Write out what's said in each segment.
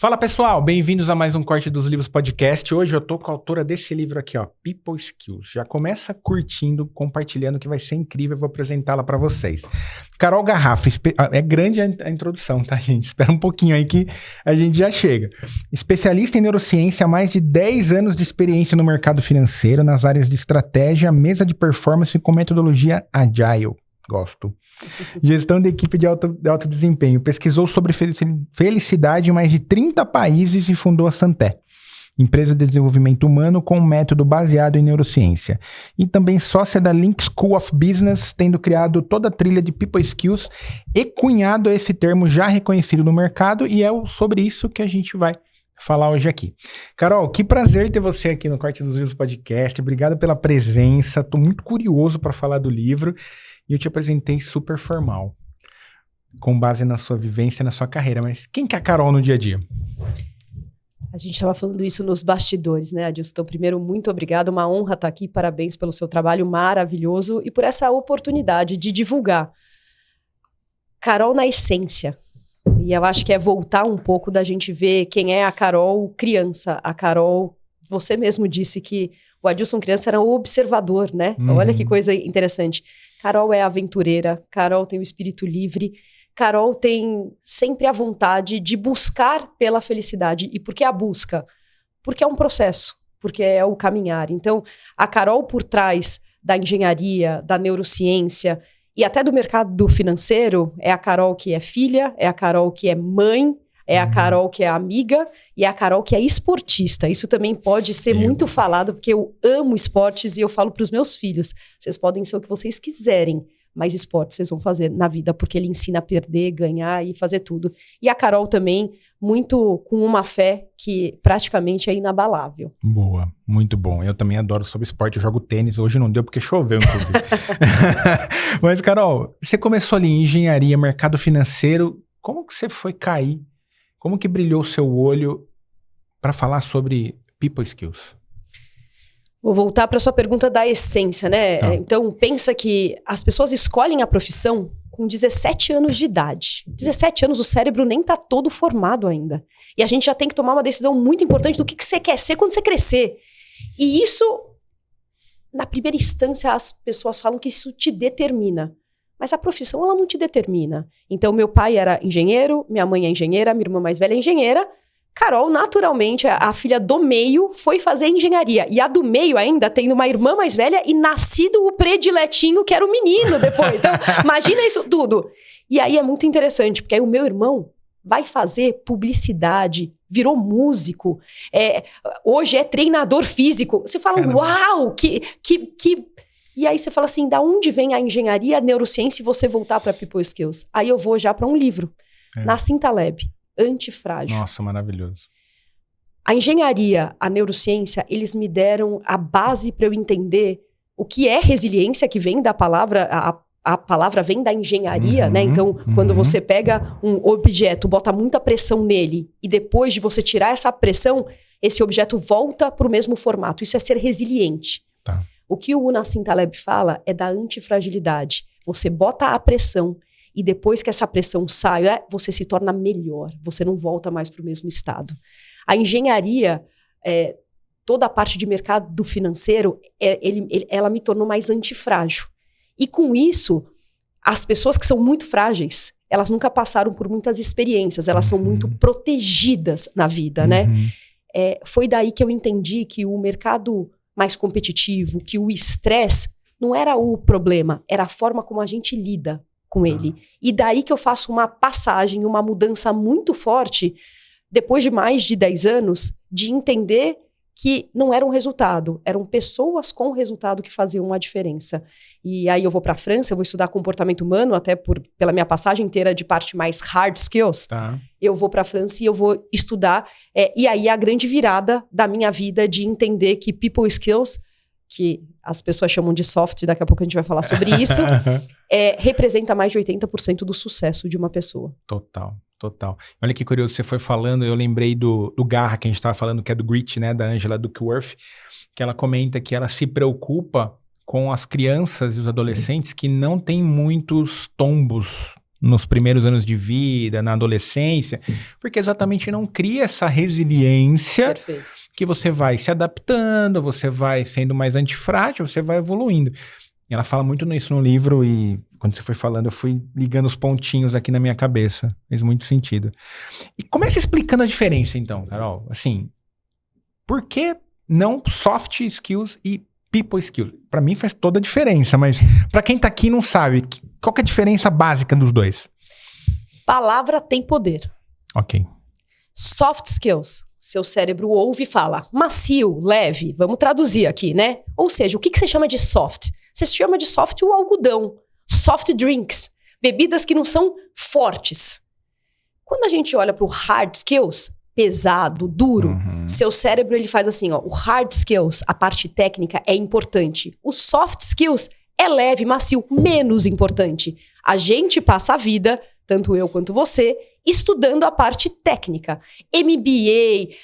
Fala pessoal, bem-vindos a mais um Corte dos Livros Podcast. Hoje eu tô com a autora desse livro aqui, ó, People Skills. Já começa curtindo, compartilhando, que vai ser incrível, eu vou apresentá-la para vocês. Carol Garrafa, é grande a introdução, tá gente? Espera um pouquinho aí que a gente já chega. Especialista em neurociência, há mais de 10 anos de experiência no mercado financeiro, nas áreas de estratégia, mesa de performance com metodologia Agile. Gosto. Gestão de equipe de alto desempenho. Pesquisou sobre felicidade em mais de 30 países e fundou a Santé, empresa de desenvolvimento humano com um método baseado em neurociência. E também sócia da Link School of Business, tendo criado toda a trilha de People Skills e cunhado esse termo já reconhecido no mercado, e é sobre isso que a gente vai falar hoje aqui. Carol, que prazer ter você aqui no Corte dos Livros Podcast. Obrigado pela presença. Estou muito curioso para falar do livro. E eu te apresentei super formal, com base na sua vivência, na sua carreira. Mas quem que é a Carol no dia a dia? A gente estava falando isso nos bastidores, né, Adilson? Então, primeiro, muito obrigada. Uma honra estar aqui. Parabéns pelo seu trabalho maravilhoso e por essa oportunidade de divulgar. Carol na essência. E eu acho que é voltar um pouco da gente ver quem é a Carol criança. A Carol, você mesmo disse que o Adilson criança era o observador, né? Olha que coisa interessante. Carol é aventureira, Carol tem o espírito livre, Carol tem sempre a vontade de buscar pela felicidade. E por que a busca? Porque é um processo, porque é o caminhar. Então, a Carol por trás da engenharia, da neurociência e até do mercado financeiro é a Carol que é filha, é a Carol que é mãe, é a Carol que é amiga e é a Carol que é esportista. Isso também pode ser muito falado, porque eu amo esportes e eu falo para os meus filhos, vocês podem ser o que vocês quiserem, mas esporte vocês vão fazer na vida, porque ele ensina a perder, ganhar e fazer tudo. E a Carol também, muito com uma fé que praticamente é inabalável. Boa, muito bom. Eu também adoro sobre esporte, eu jogo tênis. Hoje não deu porque choveu, inclusive. Mas, Carol, você começou ali em engenharia, mercado financeiro. Como que você foi cair? Como que brilhou o seu olho para falar sobre People Skills? Vou voltar para sua pergunta da essência, né? Tá. Então, pensa que as pessoas escolhem a profissão com 17 anos de idade. 17 anos, o cérebro nem tá todo formado ainda. E a gente já tem que tomar uma decisão muito importante do que você quer ser quando você crescer. E isso, na primeira instância, as pessoas falam que isso te determina. Mas a profissão, ela não te determina. Então, meu pai era engenheiro, minha mãe é engenheira, minha irmã mais velha é engenheira. Carol, naturalmente, a filha do meio foi fazer engenharia. E a do meio ainda tem uma irmã mais velha e nascido o prediletinho, que era o menino depois. Então, imagina isso tudo. E aí é muito interessante, porque aí o meu irmão vai fazer publicidade, virou músico, hoje é treinador físico. Você fala, caramba, uau, que... E aí você fala assim, da onde vem a engenharia, a neurociência e você voltar para People Skills? Aí eu vou já para um livro, Nassim Taleb, Antifrágil. Nossa, maravilhoso. A engenharia, a neurociência, eles me deram a base para eu entender o que é resiliência, que vem da palavra, a palavra vem da engenharia, né? Então, quando você pega um objeto, bota muita pressão nele e depois de você tirar essa pressão, esse objeto volta para o mesmo formato. Isso é ser resiliente. Tá. O que o Nassim Taleb fala é da antifragilidade. Você bota a pressão e depois que essa pressão sai, você se torna melhor. Você não volta mais para o mesmo estado. A engenharia, toda a parte de mercado financeiro, ela me tornou mais antifrágil. E com isso, as pessoas que são muito frágeis, elas nunca passaram por muitas experiências. Elas são muito protegidas na vida, né? Foi daí que eu entendi que o mercado mais competitivo, que o estresse não era o problema, era a forma como a gente lida com ele. E daí que eu faço uma passagem, uma mudança muito forte, depois de mais de 10 anos, de entender que não era um resultado, eram pessoas com resultado que faziam a diferença. E aí eu vou para a França, eu vou estudar comportamento humano, até pela minha passagem inteira de parte mais hard skills. Tá. Eu vou para a França e eu vou estudar. E aí a grande virada da minha vida de entender que people skills, que as pessoas chamam de soft, daqui a pouco a gente vai falar sobre isso, representa mais de 80% do sucesso de uma pessoa. Total. Olha que curioso, você foi falando, eu lembrei do Garra, que a gente estava falando, que é do Grit, né, da Angela Duckworth, que ela comenta que ela se preocupa com as crianças e os adolescentes que não têm muitos tombos nos primeiros anos de vida, na adolescência, porque exatamente não cria essa resiliência Perfeito. que você vai se adaptando, você vai sendo mais antifrágil, você vai evoluindo. E ela fala muito nisso no livro e quando você foi falando, eu fui ligando os pontinhos aqui na minha cabeça. Fez muito sentido. E começa explicando a diferença então, Carol. Assim, por que não soft skills e people skills? Para mim faz toda a diferença, mas para quem tá aqui e não sabe, qual que é a diferença básica dos dois? Palavra tem poder. Ok. Soft skills. Seu cérebro ouve e fala, macio, leve. Vamos traduzir aqui, né? Ou seja, o que você chama de soft? Você chama de soft o algodão. Soft drinks. Bebidas que não são fortes. Quando a gente olha para o hard skills, pesado, duro, seu cérebro ele faz assim, ó, o hard skills, a parte técnica é importante. O soft skills é leve, macio, menos importante. A gente passa a vida, tanto eu quanto você, estudando a parte técnica. MBA,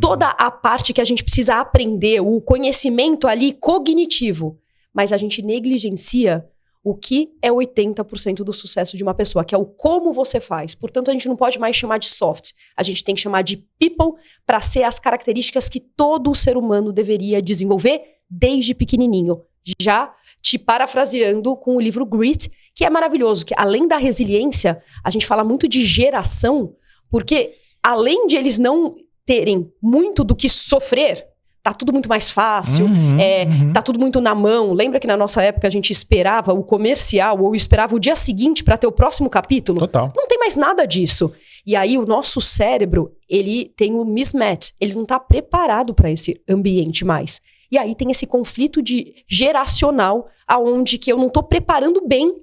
toda a parte que a gente precisa aprender, o conhecimento ali cognitivo. Mas a gente negligencia o que é 80% do sucesso de uma pessoa, que é o como você faz. Portanto, a gente não pode mais chamar de soft. A gente tem que chamar de people para ser as características que todo ser humano deveria desenvolver desde pequenininho. Já te parafraseando com o livro Grit, que é maravilhoso, que além da resiliência, a gente fala muito de geração, porque além de eles não terem muito do que sofrer, tá tudo muito mais fácil, tá tudo muito na mão. Lembra que na nossa época a gente esperava o comercial ou esperava o dia seguinte para ter o próximo capítulo? Total. Não tem mais nada disso. E aí o nosso cérebro, ele tem o mismatch, ele não tá preparado para esse ambiente mais. E aí tem esse conflito geracional, aonde que eu não tô preparando bem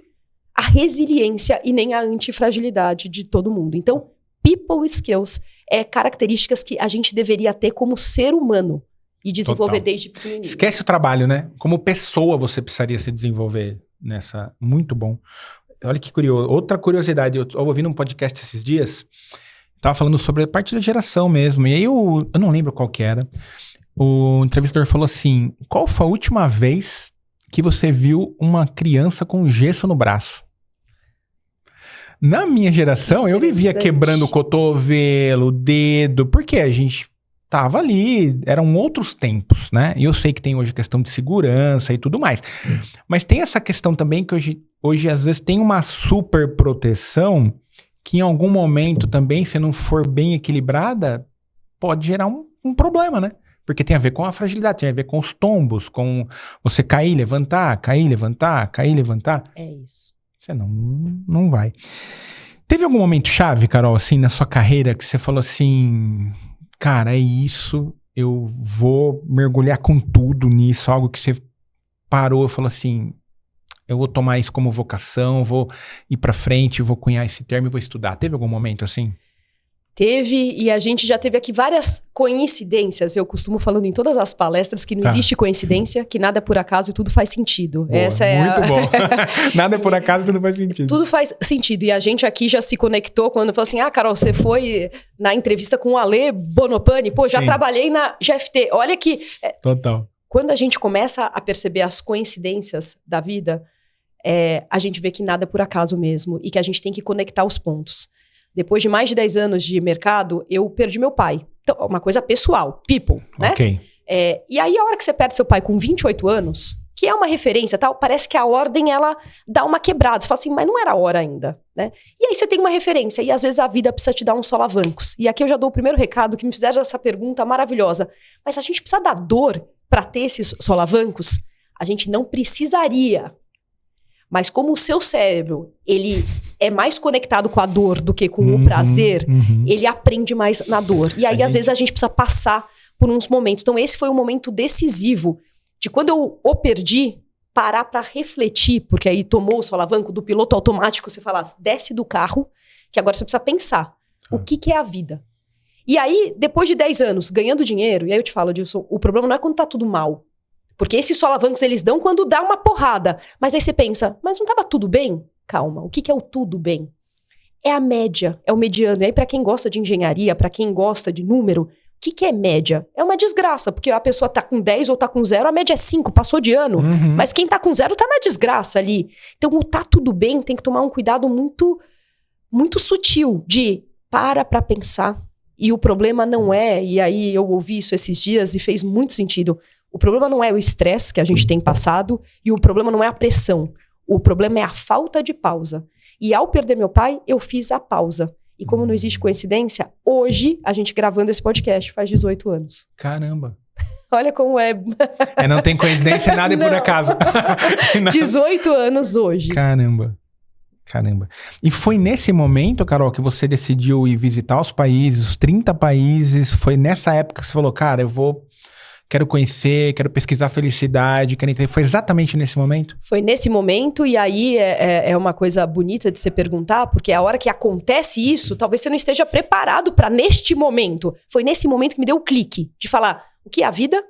a resiliência e nem a antifragilidade de todo mundo. Então, people skills é características que a gente deveria ter como ser humano. E desenvolver desde pequenininho. Esquece o trabalho, né? Como pessoa você precisaria se desenvolver nessa. Muito bom. Olha que curioso. Outra curiosidade, eu ouvi num podcast esses dias, tava falando sobre a parte da geração mesmo. E aí eu não lembro qual que era. O entrevistador falou assim, qual foi a última vez que você viu uma criança com gesso no braço? Na minha geração, eu vivia quebrando o cotovelo, o dedo, porque a gente tava ali, eram outros tempos, né? E eu sei que tem hoje questão de segurança e tudo mais. Mas tem essa questão também que hoje às vezes tem uma super proteção que em algum momento também, se não for bem equilibrada, pode gerar um problema, né? Porque tem a ver com a fragilidade, tem a ver com os tombos, com você cair, levantar, cair, levantar, cair, levantar. É isso. Você não vai. Teve algum momento chave, Carol, assim, na sua carreira que você falou assim... Cara, é isso, eu vou mergulhar com tudo nisso, algo que você parou e falou assim, eu vou tomar isso como vocação, vou ir pra frente, vou cunhar esse termo e vou estudar. Teve algum momento assim? Teve, e a gente já teve aqui várias coincidências. Eu costumo falando em todas as palestras que não existe coincidência, que nada é por acaso e tudo faz sentido. Boa, essa é muito bom. Nada é por acaso e tudo faz sentido. Tudo faz sentido. E a gente aqui já se conectou quando falou assim, Carol, você foi na entrevista com o Ale Bonopani? Pô, já trabalhei na GFT. Olha que... Total. Quando a gente começa a perceber as coincidências da vida, a gente vê que nada é por acaso mesmo e que a gente tem que conectar os pontos. Depois de mais de 10 anos de mercado, eu perdi meu pai. Então, uma coisa pessoal, people, né? Ok. E aí, a hora que você perde seu pai com 28 anos, que é uma referência tal, parece que a ordem, ela dá uma quebrada. Você fala assim, mas não era a hora ainda, né? E aí você tem uma referência, e às vezes a vida precisa te dar uns solavancos. E aqui eu já dou o primeiro recado, que me fizeram essa pergunta maravilhosa. Mas a gente precisa da dor para ter esses solavancos? A gente não precisaria. Mas como o seu cérebro, ele é mais conectado com a dor do que com o prazer, ele aprende mais na dor. E aí, às vezes, a gente precisa passar por uns momentos. Então, esse foi um momento decisivo de quando eu o perdi, parar para refletir, porque aí tomou o solavanco do piloto automático, você fala, desce do carro, que agora você precisa pensar, o que é a vida? E aí, depois de 10 anos, ganhando dinheiro, e aí eu te falo, Dilson, o problema não é quando tá tudo mal. Porque esses solavancos, eles dão quando dá uma porrada. Mas aí você pensa, mas não estava tudo bem? Calma, o que é o tudo bem? É a média, é o mediano. E aí, para quem gosta de engenharia, para quem gosta de número, o que é média? É uma desgraça, porque a pessoa tá com 10 ou tá com 0, a média é 5, passou de ano. Mas quem tá com 0 tá na desgraça ali. Então, o tá tudo bem tem que tomar um cuidado muito muito sutil de para pensar. E o problema não é, e aí eu ouvi isso esses dias e fez muito sentido, o problema não é o estresse que a gente tem passado e o problema não é a pressão. O problema é a falta de pausa. E ao perder meu pai, eu fiz a pausa. E como não existe coincidência, hoje, a gente gravando esse podcast faz 18 anos. Caramba. Olha como é. Não tem coincidência, nada é por acaso. 18 anos hoje. Caramba. E foi nesse momento, Carol, que você decidiu ir visitar os países, os 30 países. Foi nessa época que você falou, cara, quero conhecer, quero pesquisar felicidade, quero entender. Foi exatamente nesse momento? Foi nesse momento, e aí é uma coisa bonita de se perguntar, porque a hora que acontece isso, talvez você não esteja preparado para neste momento. Foi nesse momento que me deu o clique de falar, o que é a vida?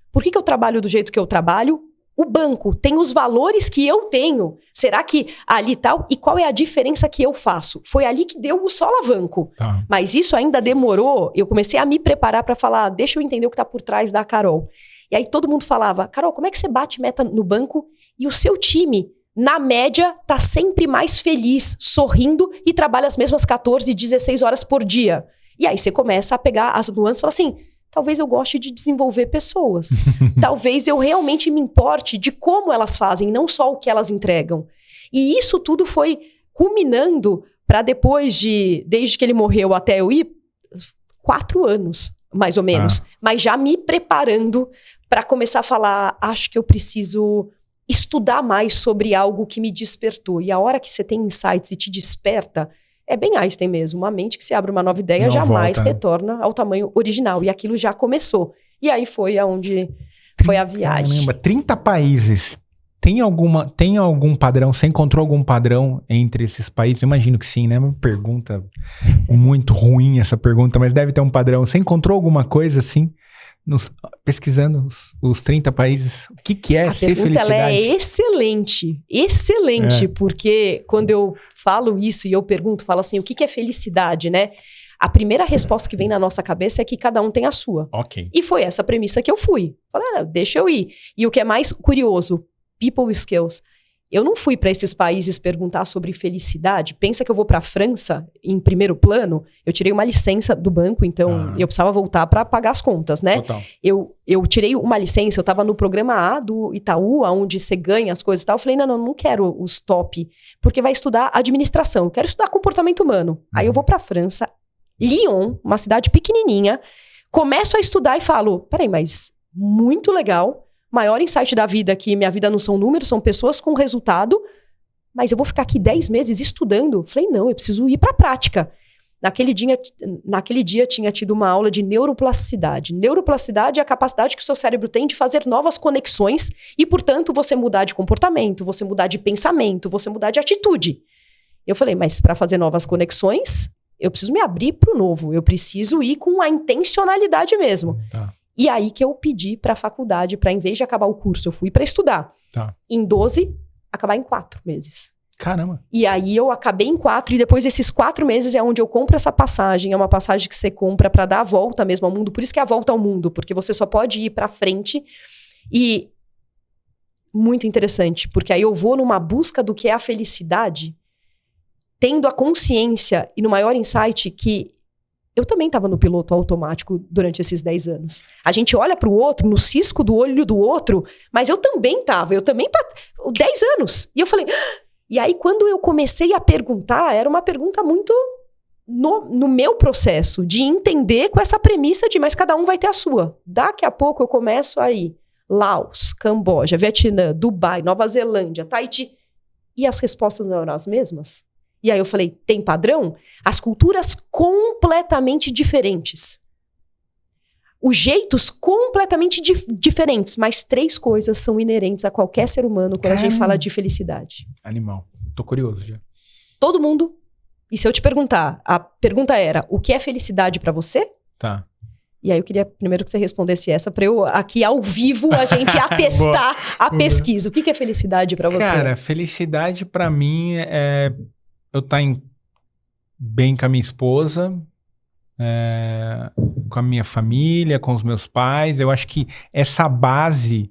Por que eu trabalho do jeito que eu trabalho? O banco tem os valores que eu tenho. Será que ali tal? E qual é a diferença que eu faço? Foi ali que deu o solavanco. Tá. Mas isso ainda demorou. Eu comecei a me preparar para falar, deixa eu entender o que está por trás da Carol. E aí todo mundo falava, Carol, como é que você bate meta no banco e o seu time, na média, tá sempre mais feliz, sorrindo e trabalha as mesmas 14, 16 horas por dia? E aí você começa a pegar as nuances e fala assim, talvez eu goste de desenvolver pessoas. Talvez eu realmente me importe de como elas fazem, não só o que elas entregam. E isso tudo foi culminando para desde que ele morreu até eu ir, 4 anos, mais ou menos. Mas já me preparando para começar a falar, acho que eu preciso estudar mais sobre algo que me despertou. E a hora que você tem insights e te desperta, é bem Einstein mesmo, uma mente que se abre uma nova ideia não jamais volta, retorna ao tamanho original. E aquilo já começou. E aí foi aonde foi a viagem. Caramba, 30 países. Tem algum padrão? Você encontrou algum padrão entre esses países? Eu imagino que sim, né? Uma pergunta muito ruim essa pergunta, mas deve ter um padrão. Você encontrou alguma coisa assim? Pesquisando os 30 países, o que é ser felicidade? A pergunta ela é excelente, porque quando eu falo isso e eu pergunto, falo assim, o que é felicidade, né? A primeira resposta que vem na nossa cabeça é que cada um tem a sua. Ok. E foi essa premissa que eu fui. Falei, deixa eu ir. E o que é mais curioso, people skills. Eu não fui para esses países perguntar sobre felicidade. Pensa que eu vou para a França, em primeiro plano. Eu tirei uma licença do banco, então eu precisava voltar para pagar as contas, né? Total. Eu tirei uma licença, eu estava no programa A do Itaú, onde você ganha as coisas e tal. Eu falei, não quero os top, porque vai estudar administração. Eu quero estudar comportamento humano. Aí eu vou para a França, Lyon, uma cidade pequenininha, começo a estudar e falo, peraí, mas muito legal. Maior insight da vida que minha vida não são números, são pessoas com resultado, mas eu vou ficar aqui 10 meses estudando. Falei, não, eu preciso ir para a prática. Naquele dia tinha tido uma aula de neuroplasticidade. Neuroplasticidade é a capacidade que o seu cérebro tem de fazer novas conexões e, portanto, você mudar de comportamento, você mudar de pensamento, você mudar de atitude. Eu falei, mas para fazer novas conexões, eu preciso me abrir para o novo, eu preciso ir com a intencionalidade mesmo. Tá. E aí que eu pedi para a faculdade, para em vez de acabar o curso, eu fui para estudar. Tá. Em 12, acabar em 4 meses. Caramba. E aí eu acabei em 4, e depois desses 4 meses é onde eu compro essa passagem. É uma passagem que você compra para dar a volta mesmo ao mundo. Por isso que é a volta ao mundo, porque você só pode ir para frente. E muito interessante, porque aí eu vou numa busca do que é a felicidade, tendo a consciência e no maior insight que eu também estava no piloto automático durante esses 10 anos. A gente olha para o outro, no cisco do olho do outro, mas eu também estava, 10 anos. E eu falei... E aí, quando eu comecei a perguntar, era uma pergunta muito no meu processo, de entender com essa premissa de, mas cada um vai ter a sua. Daqui a pouco eu começo aí, Laos, Camboja, Vietnã, Dubai, Nova Zelândia, Tahiti, e as respostas não eram as mesmas? E aí eu falei, tem padrão? As culturas completamente diferentes. Os jeitos completamente diferentes, mas 3 coisas são inerentes a qualquer ser humano quando a gente fala de felicidade. Animal. Tô curioso já. Todo mundo. E se eu te perguntar, a pergunta era, o que é felicidade pra você? Tá. E aí eu queria primeiro que você respondesse essa pra eu, aqui ao vivo, a gente atestar a pesquisa. O que é felicidade pra você? Cara, felicidade pra mim é eu estar bem com a minha esposa, com a minha família, com os meus pais. Eu acho que essa base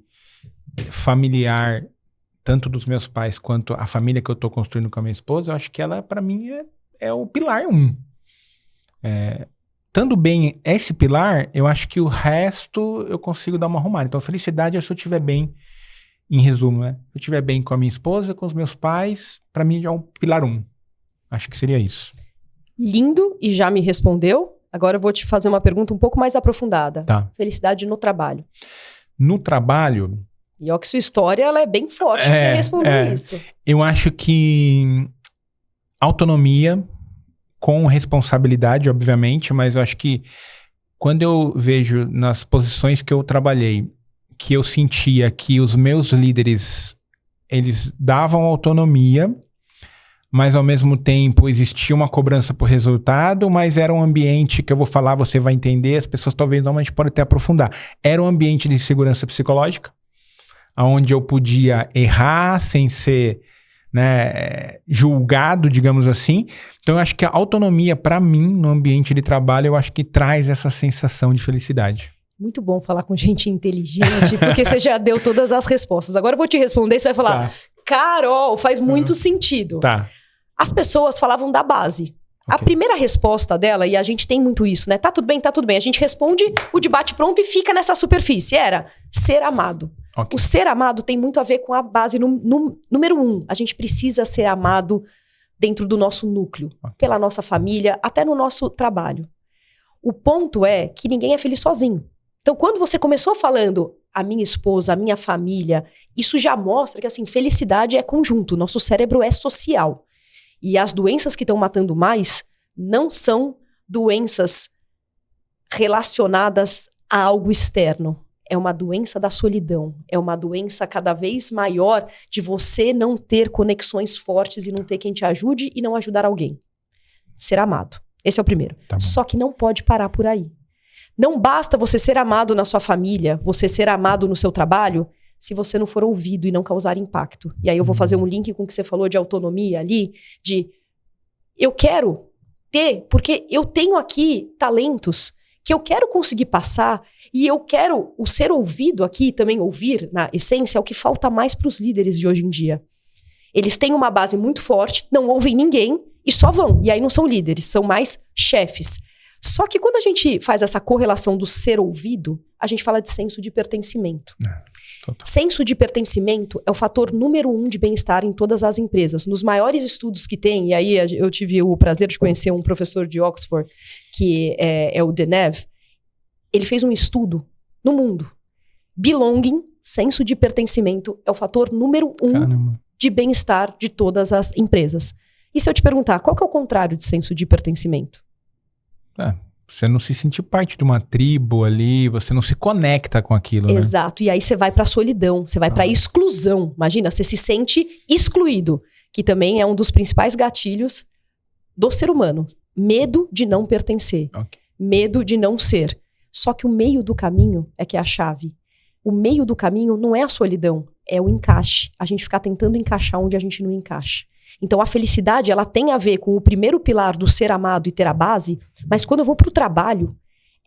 familiar, tanto dos meus pais quanto a família que eu tô construindo com a minha esposa, eu acho que ela, pra mim, é o pilar 1. Estando bem esse pilar, eu acho que o resto eu consigo dar uma arrumada. Então, felicidade é se eu estiver bem, em resumo, né? Se eu estiver bem com a minha esposa, com os meus pais, para mim já é um pilar 1. Acho que seria isso. Lindo, e já me respondeu. Agora eu vou te fazer uma pergunta um pouco mais aprofundada. Tá. Felicidade no trabalho. No trabalho... E ó que sua história ela é bem forte pra você responder isso. Eu acho que autonomia com responsabilidade, obviamente, mas eu acho que quando eu vejo nas posições que eu trabalhei, que eu sentia que os meus líderes, eles davam autonomia, mas ao mesmo tempo existia uma cobrança por resultado, mas era um ambiente que eu vou falar, você vai entender, as pessoas talvez normalmente podem até aprofundar. Era um ambiente de segurança psicológica, onde eu podia errar sem ser, né, julgado, digamos assim. Então eu acho que a autonomia, para mim, no ambiente de trabalho, eu acho que traz essa sensação de felicidade. Muito bom falar com gente inteligente, porque você já deu todas as respostas. Agora eu vou te responder, você vai falar, Carol, faz muito sentido. Tá. As pessoas falavam da base. A primeira resposta dela, e a gente tem muito isso, né? Tá tudo bem, tá tudo bem. A gente responde o debate pronto e fica nessa superfície. Era ser amado. O ser amado tem muito a ver com a base número 1. A gente precisa ser amado dentro do nosso núcleo, pela nossa família, até no nosso trabalho. O ponto é que ninguém é feliz sozinho. Então, quando você começou falando a minha esposa, a minha família, isso já mostra que, assim, felicidade é conjunto. Nosso cérebro é social. E as doenças que estão matando mais não são doenças relacionadas a algo externo. É uma doença da solidão. É uma doença cada vez maior de você não ter conexões fortes e não ter quem te ajude e não ajudar alguém. Ser amado. Esse é o primeiro. Tá. Só que não pode parar por aí. Não basta você ser amado na sua família, você ser amado no seu trabalho, se você não for ouvido e não causar impacto. E aí eu vou fazer um link com o que você falou de autonomia ali, de eu quero ter, porque eu tenho aqui talentos que eu quero conseguir passar e eu quero o ser ouvido aqui, também ouvir, na essência, é o que falta mais para os líderes de hoje em dia. Eles têm uma base muito forte, não ouvem ninguém e só vão. E aí não são líderes, são mais chefes. Só que quando a gente faz essa correlação do ser ouvido, a gente fala de senso de pertencimento. Senso de pertencimento é o fator número 1 de bem-estar em todas as empresas. Nos maiores estudos que tem, e aí eu tive o prazer de conhecer um professor de Oxford, que é o Denev, ele fez um estudo no mundo. Belonging, senso de pertencimento, é o fator número 1 de bem-estar de todas as empresas. E se eu te perguntar, qual que é o contrário de senso de pertencimento? Você não se sente parte de uma tribo ali, você não se conecta com aquilo, né? Exato. E aí você vai pra solidão, você vai pra exclusão. Imagina, você se sente excluído, que também é um dos principais gatilhos do ser humano. Medo de não pertencer. Medo de não ser. Só que o meio do caminho é que é a chave. O meio do caminho não é a solidão, é o encaixe. A gente ficar tentando encaixar onde a gente não encaixa. Então, a felicidade, ela tem a ver com o primeiro pilar do ser amado e ter a base, mas quando eu vou pro trabalho,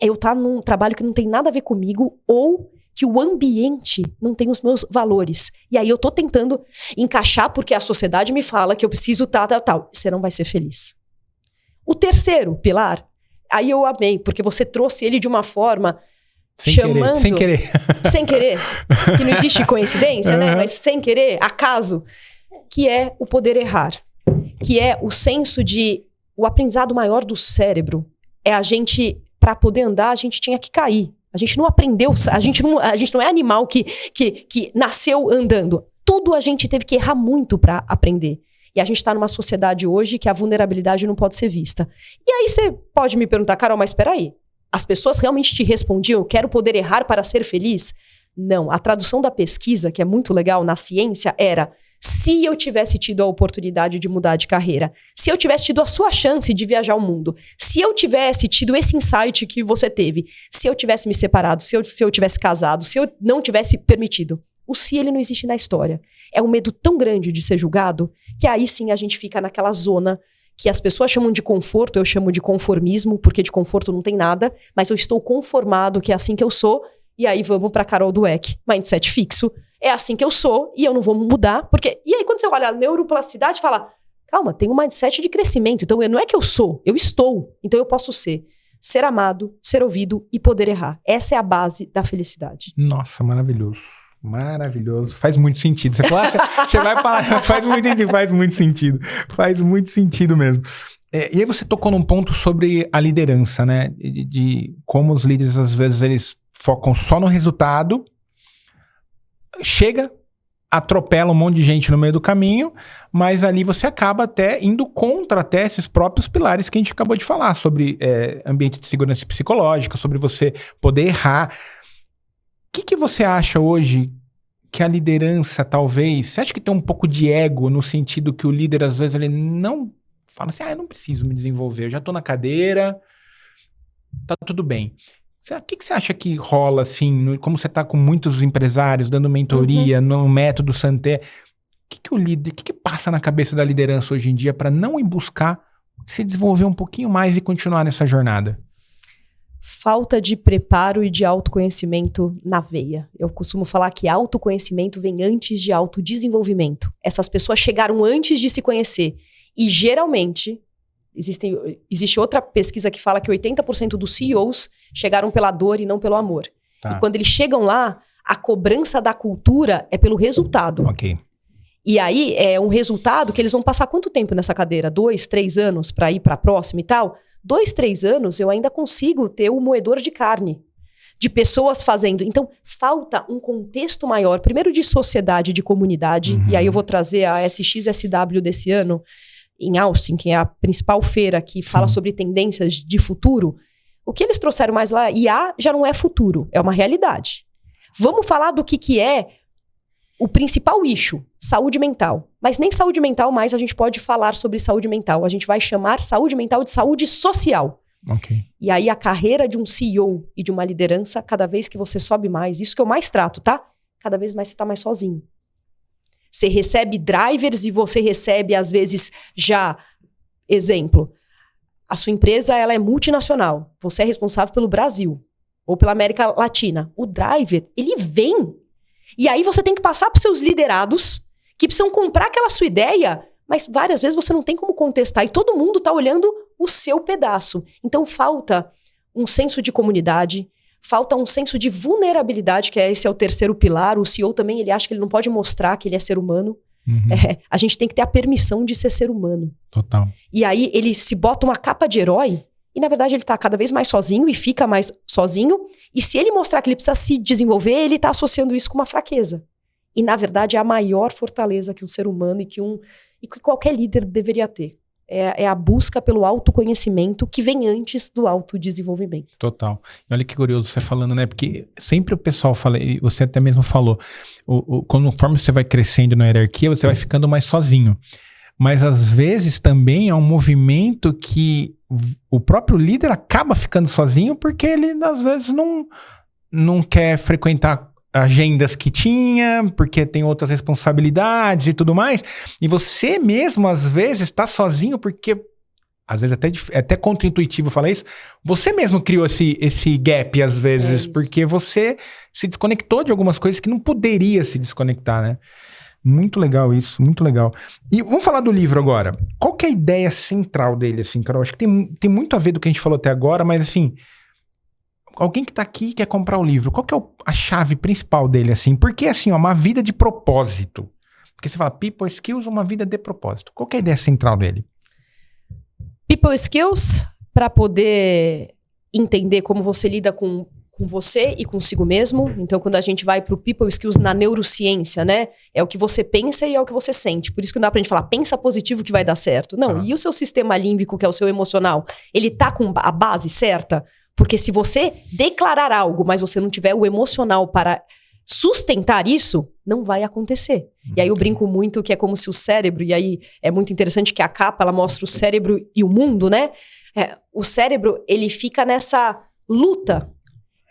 é eu estar num trabalho que não tem nada a ver comigo ou que o ambiente não tem os meus valores. E aí eu tô tentando encaixar porque a sociedade me fala que eu preciso tal. Você não vai ser feliz. O terceiro pilar, aí eu amei, porque você trouxe ele de uma forma chamando... Sem querer. Sem querer. Que não existe coincidência, né? Mas sem querer, acaso... que é o poder errar, que é o senso de... O aprendizado maior do cérebro é a gente, para poder andar, a gente tinha que cair. A gente não aprendeu, a gente não é animal que nasceu andando. Tudo a gente teve que errar muito para aprender. E a gente está numa sociedade hoje que a vulnerabilidade não pode ser vista. E aí você pode me perguntar, Carol, mas espera aí, as pessoas realmente te respondiam, eu quero poder errar para ser feliz? Não, a tradução da pesquisa, que é muito legal na ciência, era... Se eu tivesse tido a oportunidade de mudar de carreira, se eu tivesse tido a sua chance de viajar o mundo, se eu tivesse tido esse insight que você teve, se eu tivesse me separado, se eu tivesse casado, se eu não tivesse permitido, o se ele não existe na história. É um medo tão grande de ser julgado que aí sim a gente fica naquela zona que as pessoas chamam de conforto, eu chamo de conformismo, porque de conforto não tem nada, mas eu estou conformado que é assim que eu sou, e aí vamos para Carol Dweck, mindset fixo. É assim que eu sou e eu não vou mudar, porque... E aí, quando você olha a neuroplasticidade, fala, Calma, tem um mindset de crescimento. Então, não é que eu sou, eu estou. Então, eu posso ser amado, ser ouvido e poder errar. Essa é a base da felicidade. Nossa, maravilhoso. Maravilhoso. Faz muito sentido. Você fala, você vai falar, faz muito sentido. Faz muito sentido mesmo. E aí você tocou num ponto sobre a liderança, né? De como os líderes, às vezes, eles focam só no resultado. Chega, atropela um monte de gente no meio do caminho, mas ali você acaba até indo contra até esses próprios pilares que a gente acabou de falar, sobre ambiente de segurança psicológica, sobre você poder errar. O que você acha hoje que a liderança, talvez... Você acha que tem um pouco de ego no sentido que o líder, às vezes, ele não fala assim, eu não preciso me desenvolver, eu já tô na cadeira, tá tudo bem. O que você acha que rola, assim, como você tá com muitos empresários dando mentoria no método Santé, o que passa na cabeça da liderança hoje em dia para não ir buscar se desenvolver um pouquinho mais e continuar nessa jornada? Falta de preparo e de autoconhecimento na veia. Eu costumo falar que autoconhecimento vem antes de autodesenvolvimento. Essas pessoas chegaram antes de se conhecer. E geralmente, existe outra pesquisa que fala que 80% dos CEOs chegaram pela dor e não pelo amor. Tá. E quando eles chegam lá, a cobrança da cultura é pelo resultado. Ok. E aí, é um resultado que eles vão passar quanto tempo nessa cadeira? 2, 3 anos para ir para a próxima e tal? 2, 3 anos eu ainda consigo ter o moedor de carne, de pessoas fazendo. Então, falta um contexto maior, primeiro de sociedade, de comunidade, e aí eu vou trazer a SXSW desse ano, em Austin, que é a principal feira que fala sobre tendências de futuro. O que eles trouxeram mais lá, IA já não é futuro, é uma realidade. Vamos falar do que é o principal issue, saúde mental. Mas nem saúde mental mais a gente pode falar sobre saúde mental. A gente vai chamar saúde mental de saúde social. Okay. E aí a carreira de um CEO e de uma liderança, cada vez que você sobe mais, isso que eu mais trato, tá? Cada vez mais você tá mais sozinho. Você recebe drivers e você recebe, às vezes, já... Exemplo, a sua empresa ela é multinacional. Você é responsável pelo Brasil ou pela América Latina. O driver, ele vem. E aí você tem que passar para os seus liderados que precisam comprar aquela sua ideia, mas várias vezes você não tem como contestar. E todo mundo está olhando o seu pedaço. Então falta um senso de comunidade, falta um senso de vulnerabilidade, que esse é o terceiro pilar. O CEO também, ele acha que ele não pode mostrar que ele é ser humano. A gente tem que ter a permissão de ser humano. Total. E aí ele se bota uma capa de herói e na verdade ele tá cada vez mais sozinho e fica mais sozinho. E se ele mostrar que ele precisa se desenvolver, ele tá associando isso com uma fraqueza. E na verdade é a maior fortaleza que um ser humano e que qualquer líder deveria ter. É a busca pelo autoconhecimento que vem antes do autodesenvolvimento. Total. E olha que curioso você falando, né? Porque sempre o pessoal fala, e você até mesmo falou, conforme você vai crescendo na hierarquia, você vai ficando mais sozinho. Mas às vezes também é um movimento que o próprio líder acaba ficando sozinho porque ele às vezes não quer frequentar agendas que tinha, porque tem outras responsabilidades e tudo mais. E você mesmo, às vezes, está sozinho porque, às vezes, é até contra-intuitivo falar isso, você mesmo criou esse gap, às vezes, porque você se desconectou de algumas coisas que não poderia se desconectar, né? Muito legal isso, muito legal. E vamos falar do livro agora. Qual que é a ideia central dele, assim, Carol? Acho que tem muito a ver do que a gente falou até agora, mas, assim... Alguém que tá aqui e quer comprar o livro, qual que é a chave principal dele, assim? Porque, assim, uma vida de propósito. Porque você fala People Skills, uma vida de propósito. Qual que é a ideia central dele? People Skills, para poder entender como você lida com você e consigo mesmo. Então, quando a gente vai pro People Skills na neurociência, né? É o que você pensa e é o que você sente. Por isso que não dá pra gente falar, pensa positivo que vai dar certo. Não, E o seu sistema límbico, que é o seu emocional, ele tá com a base certa? Porque se você declarar algo, mas você não tiver o emocional para sustentar isso, não vai acontecer. E aí eu brinco muito que é como se o cérebro, e aí é muito interessante que a capa, ela mostra o cérebro e o mundo, né? O cérebro, ele fica nessa luta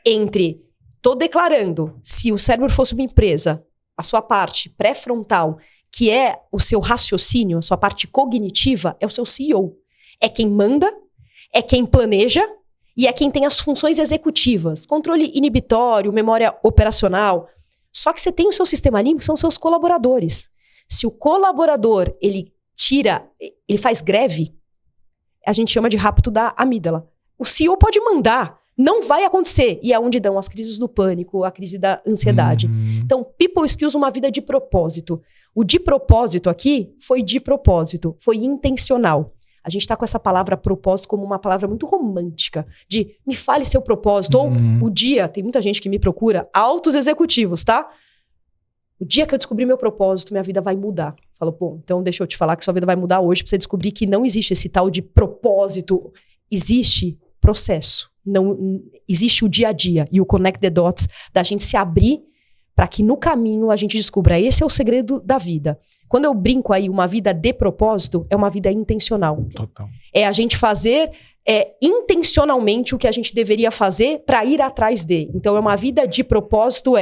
entre, tô declarando, se o cérebro fosse uma empresa, a sua parte pré-frontal, que é o seu raciocínio, a sua parte cognitiva, é o seu CEO. É quem manda, é quem planeja, e é quem tem as funções executivas, controle inibitório, memória operacional. Só que você tem o seu sistema límbico, são seus colaboradores. Se o colaborador, ele ele faz greve, a gente chama de rapto da amígdala. O CEO pode mandar, não vai acontecer. E é onde dão as crises do pânico, a crise da ansiedade. Então, People Skills, uma vida de propósito. O de propósito aqui foi de propósito, foi intencional. A gente tá com essa palavra propósito como uma palavra muito romântica, de me fale seu propósito. Ou o dia, tem muita gente que me procura, altos executivos, tá? O dia que eu descobrir meu propósito, minha vida vai mudar. Falo, bom, então deixa eu te falar que sua vida vai mudar hoje pra você descobrir que não existe esse tal de propósito. Existe processo. Não existe o dia a dia e o connect the dots da gente se abrir para que no caminho a gente descubra. Esse é o segredo da vida. Quando eu brinco aí, uma vida de propósito é uma vida intencional. Total. É a gente fazer intencionalmente o que a gente deveria fazer para ir atrás de. Então, é uma vida de propósito.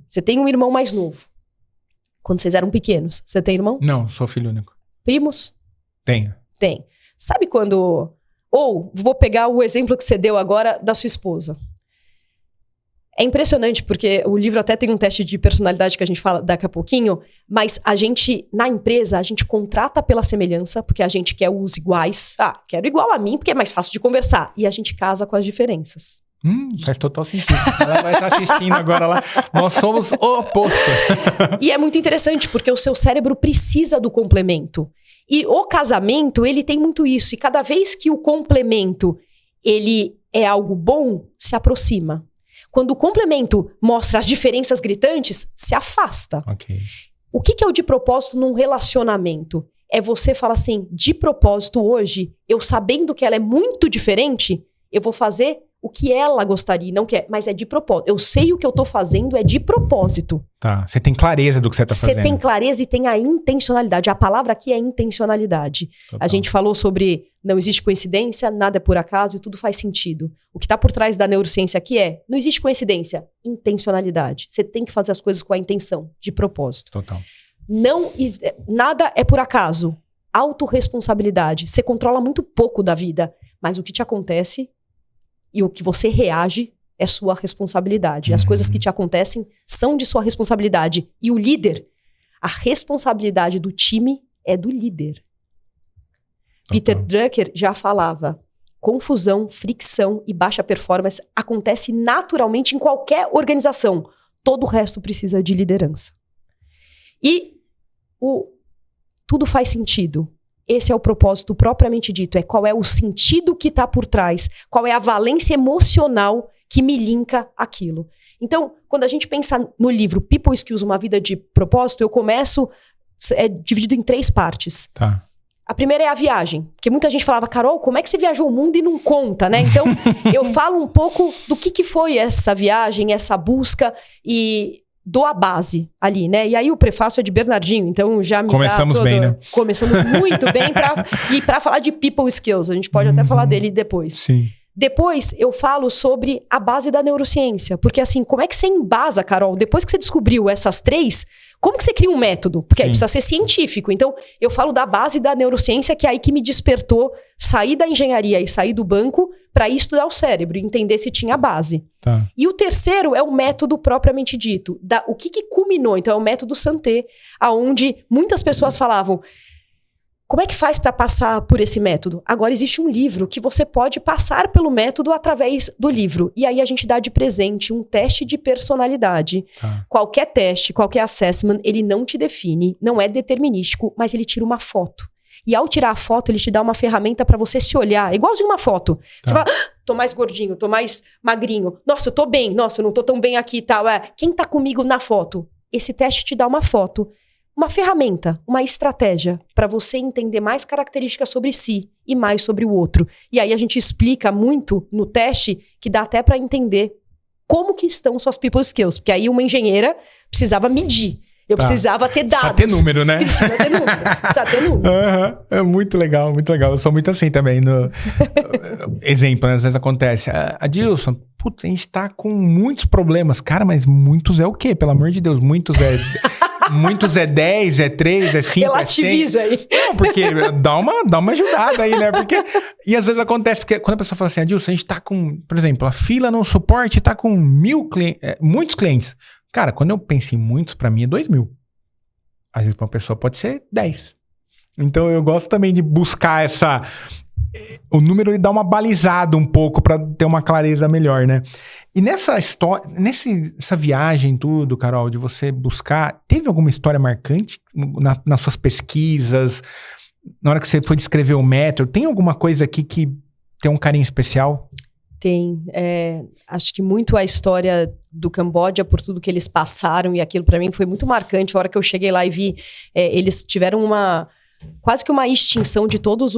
Você tem um irmão mais novo. Quando vocês eram pequenos. Você tem irmão? Não, sou filho único. Primos? Tenho. Tem. Sabe quando... Ou, vou pegar o exemplo que você deu agora da sua esposa. É impressionante, porque o livro até tem um teste de personalidade que a gente fala daqui a pouquinho, mas a gente, na empresa, a gente contrata pela semelhança, porque a gente quer os iguais. Ah, quero igual a mim, porque é mais fácil de conversar. E a gente casa com as diferenças. Faz total sentido. Ela vai estar assistindo agora lá. Nós somos o oposto. E é muito interessante, porque o seu cérebro precisa do complemento. E o casamento, ele tem muito isso. E cada vez que o complemento, ele é algo bom, se aproxima. Quando o complemento mostra as diferenças gritantes, se afasta. Okay. O que é o de propósito num relacionamento? É você falar assim, de propósito hoje, eu sabendo que ela é muito diferente, eu vou fazer o que ela gostaria, não quer, mas é de propósito. Eu sei o que eu tô fazendo, é de propósito. Tá, você tem clareza do que você tá fazendo. Você tem clareza e tem a intencionalidade. A palavra aqui é intencionalidade. Total. A gente falou sobre não existe coincidência, nada é por acaso e tudo faz sentido. O que tá por trás da neurociência aqui não existe coincidência, intencionalidade. Você tem que fazer as coisas com a intenção, de propósito. Total. Nada é por acaso. Autorresponsabilidade. Você controla muito pouco da vida, mas o que te acontece e o que você reage é sua responsabilidade. As coisas que te acontecem são de sua responsabilidade. E o líder, a responsabilidade do time é do líder. Peter Drucker já falava, confusão, fricção e baixa performance acontece naturalmente em qualquer organização. Todo o resto precisa de liderança. E tudo faz sentido. Esse é o propósito propriamente dito, qual é o sentido que está por trás, qual é a valência emocional que me linka aquilo. Então, quando a gente pensa no livro People Skills, uma vida de propósito, eu começo, dividido em 3 partes. Tá. A primeira é a viagem, porque muita gente falava, Carol, como é que você viajou o mundo e não conta, né? Então, eu falo um pouco do que foi essa viagem, essa busca e... dou a base ali, né? E aí o prefácio é de Bernardinho, então já me Começamos bem, né? Começamos muito bem para falar de People Skills. A gente pode até falar dele depois. Sim. Depois eu falo sobre a base da neurociência. Porque assim, como é que você embasa, Carol? Depois que você descobriu essas 3, como que você cria um método? Porque aí precisa ser científico. Então, eu falo da base da neurociência, que é aí que me despertou sair da engenharia e sair do banco para ir estudar o cérebro e entender se tinha base. Tá. E o terceiro é o método propriamente dito. O que culminou? Então, é o método Santé, aonde muitas pessoas falavam, como é que faz para passar por esse método? Agora existe um livro que você pode passar pelo método através do livro. E aí a gente dá de presente um teste de personalidade. Tá. Qualquer teste, qualquer assessment, ele não te define, não é determinístico, mas ele tira uma foto. E ao tirar a foto, ele te dá uma ferramenta para você se olhar, igualzinho uma foto. Tá. Você fala, tô mais gordinho, tô mais magrinho. Nossa, eu tô bem. Nossa, eu não tô tão bem aqui e tal. Quem tá comigo na foto? Esse teste te dá uma foto. Uma ferramenta, uma estratégia para você entender mais características sobre si e mais sobre o outro. E aí a gente explica muito no teste que dá até para entender como que estão suas people skills. Porque aí uma engenheira precisava medir. Eu precisava ter dados. Precisa ter número, né? Precisa ter números. É muito legal, muito legal. Eu sou muito assim também. Exemplo, né? Às vezes acontece. Adilson, putz, a gente tá com muitos problemas. Cara, mas muitos é o quê? Pelo amor de Deus, muitos é... Muitos é 10, é 3, é 5, relativiza é 100. aí. Não, porque dá uma ajudada aí, né? Porque, e às vezes acontece, porque quando a pessoa fala assim, Adilson, a gente tá com, por exemplo, a fila no suporte tá com muitos clientes. Cara, quando eu penso em muitos, pra mim é 2.000. às vezes pra uma pessoa pode ser 10. Então eu gosto também de buscar o número ele dá uma balizada um pouco pra ter uma clareza melhor, né? E nessa história, nessa viagem tudo, Carol, de você buscar, teve alguma história marcante nas suas pesquisas, na hora que você foi descrever o método, tem alguma coisa aqui que tem um carinho especial? Tem. Acho que muito a história do Camboja, por tudo que eles passaram, e aquilo para mim foi muito marcante. A hora que eu cheguei lá e vi, eles tiveram quase que uma extinção de todos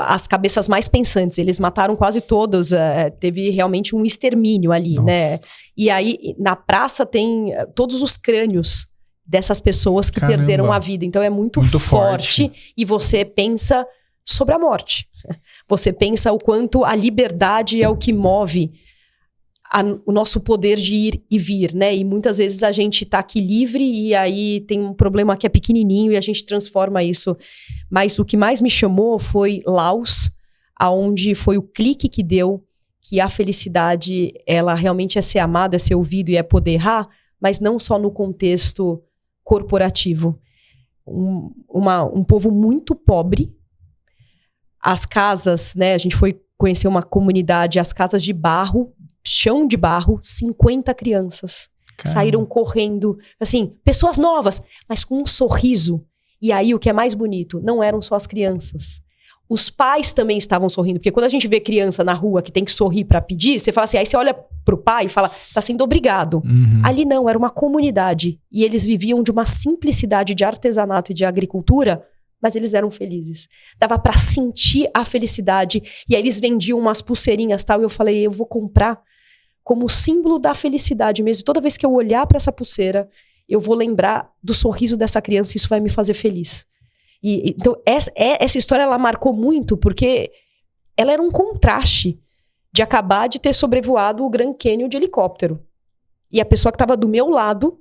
as cabeças mais pensantes. Eles mataram quase todos. Teve realmente um extermínio ali, Nossa. né? E aí, na praça tem todos os crânios dessas pessoas que Caramba. perderam a vida. Então, é muito forte. E você pensa sobre a morte. Você pensa o quanto a liberdade é o que move o nosso poder de ir e vir, né? E muitas vezes a gente tá aqui livre e aí tem um problema que é pequenininho e a gente transforma isso. Mas o que mais me chamou foi Laos, aonde foi o clique que deu que a felicidade, ela realmente é ser amado, é ser ouvido e é poder errar, mas não só no contexto corporativo. Um povo muito pobre. As casas, né? A gente foi conhecer uma comunidade, as casas de barro, chão de barro, 50 crianças. Caramba. Saíram correndo, assim, pessoas novas, mas com um sorriso. E aí, o que é mais bonito, não eram só as crianças. Os pais também estavam sorrindo, porque quando a gente vê criança na rua que tem que sorrir para pedir, você fala assim, aí você olha pro pai e fala, tá sendo obrigado. Uhum. Ali não, era uma comunidade. E eles viviam de uma simplicidade de artesanato e de agricultura, mas eles eram felizes. Dava pra sentir a felicidade. E aí eles vendiam umas pulseirinhas e tal. E eu falei, eu vou comprar como símbolo da felicidade mesmo. Toda vez que eu olhar pra essa pulseira, eu vou lembrar do sorriso dessa criança e isso vai me fazer feliz. Então, essa história, ela marcou muito porque ela era um contraste de acabar de ter sobrevoado o Grand Canyon de helicóptero. E a pessoa que estava do meu lado,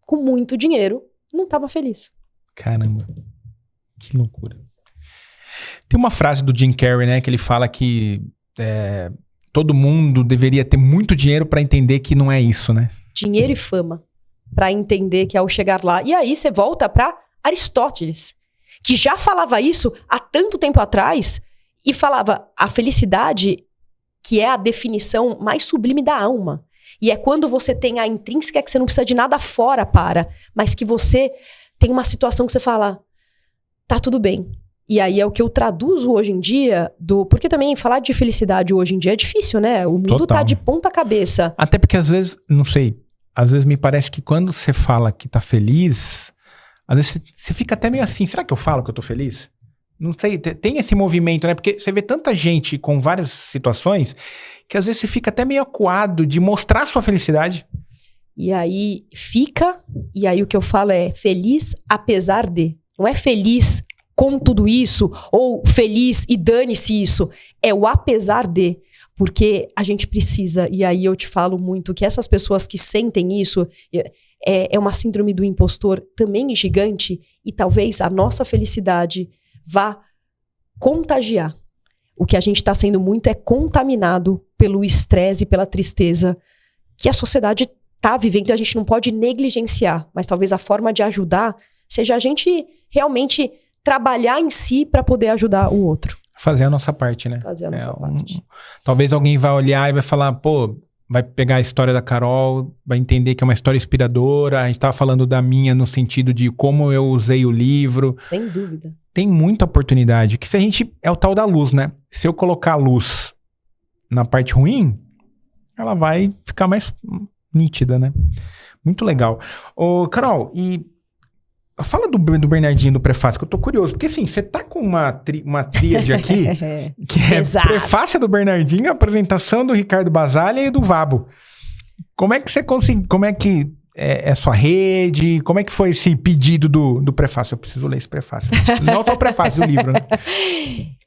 com muito dinheiro, não estava feliz. Caramba. Que loucura. Tem uma frase do Jim Carrey, né? Que ele fala que todo mundo deveria ter muito dinheiro para entender que não é isso, né? Dinheiro e fama. Para entender que ao chegar lá... E aí você volta para Aristóteles, que já falava isso há tanto tempo atrás e falava a felicidade, que é a definição mais sublime da alma. E é quando você tem a intrínseca que você não precisa de nada fora mas que você tem uma situação que você fala... Tá tudo bem. E aí é o que eu traduzo hoje em dia porque também falar de felicidade hoje em dia é difícil, né? O mundo Total. Tá de ponta cabeça. Até porque às vezes, não sei, às vezes me parece que quando você fala que tá feliz, às vezes você fica até meio assim, será que eu falo que eu tô feliz? Não sei, tem esse movimento, né? Porque você vê tanta gente com várias situações que às vezes você fica até meio acuado de mostrar a sua felicidade. E aí e aí o que eu falo é feliz apesar de. Não é feliz com tudo isso, ou feliz e dane-se isso. É o apesar de, porque a gente precisa, e aí eu te falo muito, que essas pessoas que sentem isso, é uma síndrome do impostor também gigante, e talvez a nossa felicidade vá contagiar. O que a gente está sendo muito é contaminado pelo estresse e pela tristeza que a sociedade está vivendo, e a gente não pode negligenciar, mas talvez a forma de ajudar seja a gente realmente trabalhar em si para poder ajudar o outro. Fazer a nossa parte, né? Fazer a nossa parte. Talvez alguém vai olhar e vai falar, pô, vai pegar a história da Carol, vai entender que é uma história inspiradora. A gente tava falando da minha no sentido de como eu usei o livro. Sem dúvida. Tem muita oportunidade. Que se a gente... É o tal da luz, né? Se eu colocar a luz na parte ruim, ela vai ficar mais nítida, né? Muito legal. Ô, Carol, fala do Bernardinho do prefácio, que eu tô curioso. Porque assim, você tá com uma tríade aqui, que é Exato. prefácio do Bernardinho, apresentação do Ricardo Basalha e do Vabo. Como é que você conseguiu? Como é que é sua rede? Como é que foi esse pedido do prefácio? Eu preciso ler esse prefácio. Não só o prefácio, o livro, né?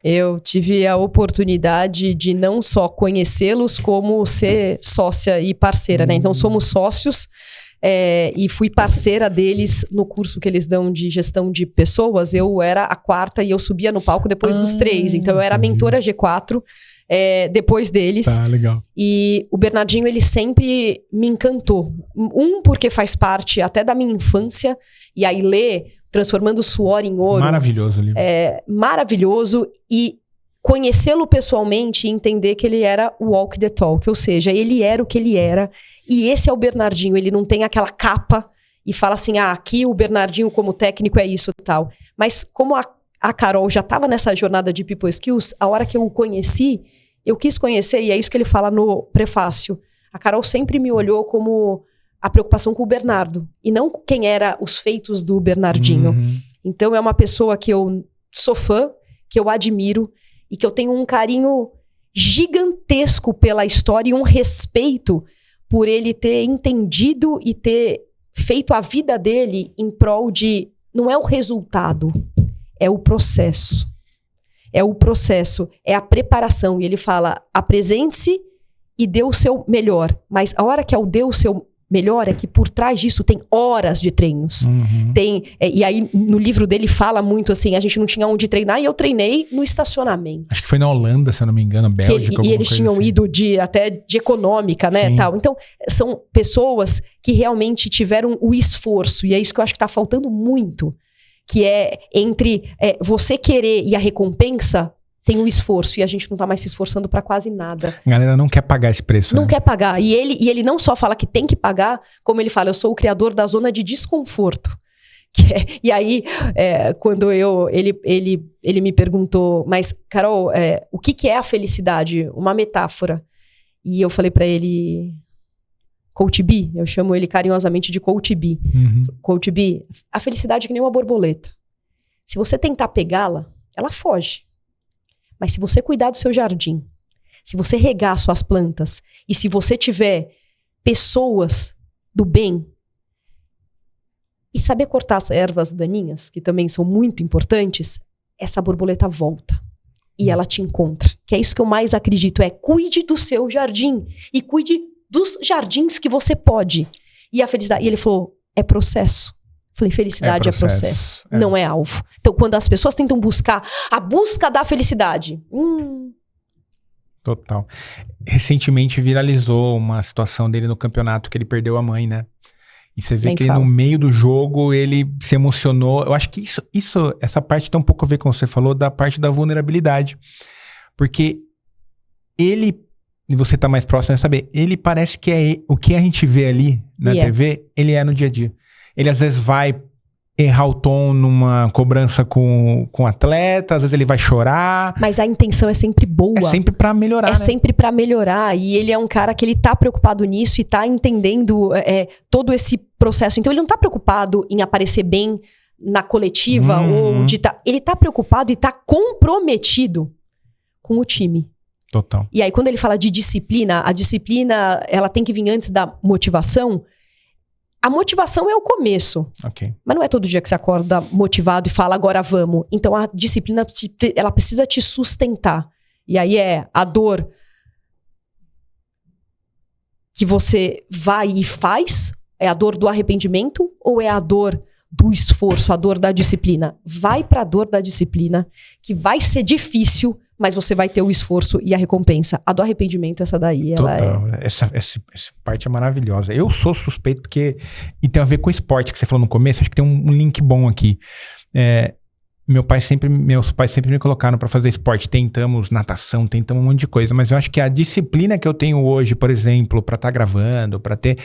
Eu tive a oportunidade de não só conhecê-los, como ser sócia e parceira, né? Então, somos sócios. E fui parceira deles no curso que eles dão de gestão de pessoas. Eu era a quarta e eu subia no palco depois dos 3. Então eu era a mentora G4. depois deles. Tá, legal. E o Bernardinho, ele sempre me encantou. Porque faz parte até da minha infância. E aí ler Transformando o Suor em Ouro. Maravilhoso o livro. Maravilhoso. E conhecê-lo pessoalmente e entender que ele era o walk the talk. Ou seja, ele era o que ele era. E esse é o Bernardinho. Ele não tem aquela capa e fala assim, aqui o Bernardinho como técnico é isso e tal. Mas como a Carol já estava nessa jornada de People Skills, a hora que eu o conheci, eu quis conhecer, e é isso que ele fala no prefácio. A Carol sempre me olhou como a preocupação com o Bernardo, e não quem eram os feitos do Bernardinho. Então é uma pessoa que eu sou fã, que eu admiro, e que eu tenho um carinho gigantesco pela história e um respeito por ele ter entendido e ter feito a vida dele em prol de... Não é o resultado, é o processo. É o processo, é a preparação. E ele fala, apresente-se e dê o seu melhor. Mas a hora que é o dê o seu melhor é que por trás disso tem horas de treinos. E aí no livro dele fala muito assim, a gente não tinha onde treinar e eu treinei no estacionamento. Acho que foi na Holanda, se eu não me engano, Bélgica. E eles tinham ido até de econômica, né, tal. Então, são pessoas que realmente tiveram o esforço. E é isso que eu acho que tá faltando muito. Que é entre você querer e a recompensa, tem o esforço. E a gente não tá mais se esforçando pra quase nada. A galera não quer pagar esse preço. Não quer pagar. E ele não só fala que tem que pagar, como ele fala, eu sou o criador da zona de desconforto. E aí, quando ele me perguntou, mas Carol, o que é a felicidade? Uma metáfora. E eu falei pra ele... Coach B, eu chamo ele carinhosamente de Coach B. Coach B, a felicidade é que nem uma borboleta. Se você tentar pegá-la, ela foge. Mas se você cuidar do seu jardim, se você regar suas plantas, e se você tiver pessoas do bem, e saber cortar as ervas daninhas, que também são muito importantes, essa borboleta volta. E ela te encontra. Que é isso que eu mais acredito, cuide do seu jardim. E cuide dos jardins que você pode. E a felicidade... E ele falou, é processo. Eu falei, felicidade é processo. Não é alvo. Então, quando as pessoas tentam buscar a busca da felicidade... Total. Recentemente viralizou uma situação dele no campeonato que ele perdeu a mãe, né? E você vê que ele, no meio do jogo, ele se emocionou. Eu acho que essa parte tem um pouco a ver com o que você falou, da parte da vulnerabilidade. Porque ele... E você tá mais próximo de saber. Ele parece que é o que a gente vê ali na TV, ele é no dia a dia. Ele às vezes vai errar o tom numa cobrança com atleta, às vezes ele vai chorar. Mas a intenção é sempre boa. É sempre pra melhorar, sempre pra melhorar. E ele é um cara que ele tá preocupado nisso e tá entendendo todo esse processo. Então ele não tá preocupado em aparecer bem na coletiva ou de ele tá preocupado e tá comprometido com o time. Total. E aí, quando ele fala de disciplina, a disciplina, ela tem que vir antes da motivação. A motivação é o começo. Okay. Mas não é todo dia que você acorda motivado e fala, agora vamos. Então, a disciplina, ela precisa te sustentar. E aí a dor que você vai e faz? É a dor do arrependimento? Ou é a dor do esforço, a dor da disciplina? Vai pra dor da disciplina, que vai ser difícil, mas você vai ter o esforço e a recompensa. A do arrependimento, essa daí, ela Total. Essa parte é maravilhosa. Eu sou suspeito porque... E tem a ver com o esporte que você falou no começo. Acho que tem um link bom aqui. Meus pais sempre me colocaram para fazer esporte. Tentamos natação, tentamos um monte de coisa. Mas eu acho que a disciplina que eu tenho hoje, por exemplo, para estar gravando, para ter...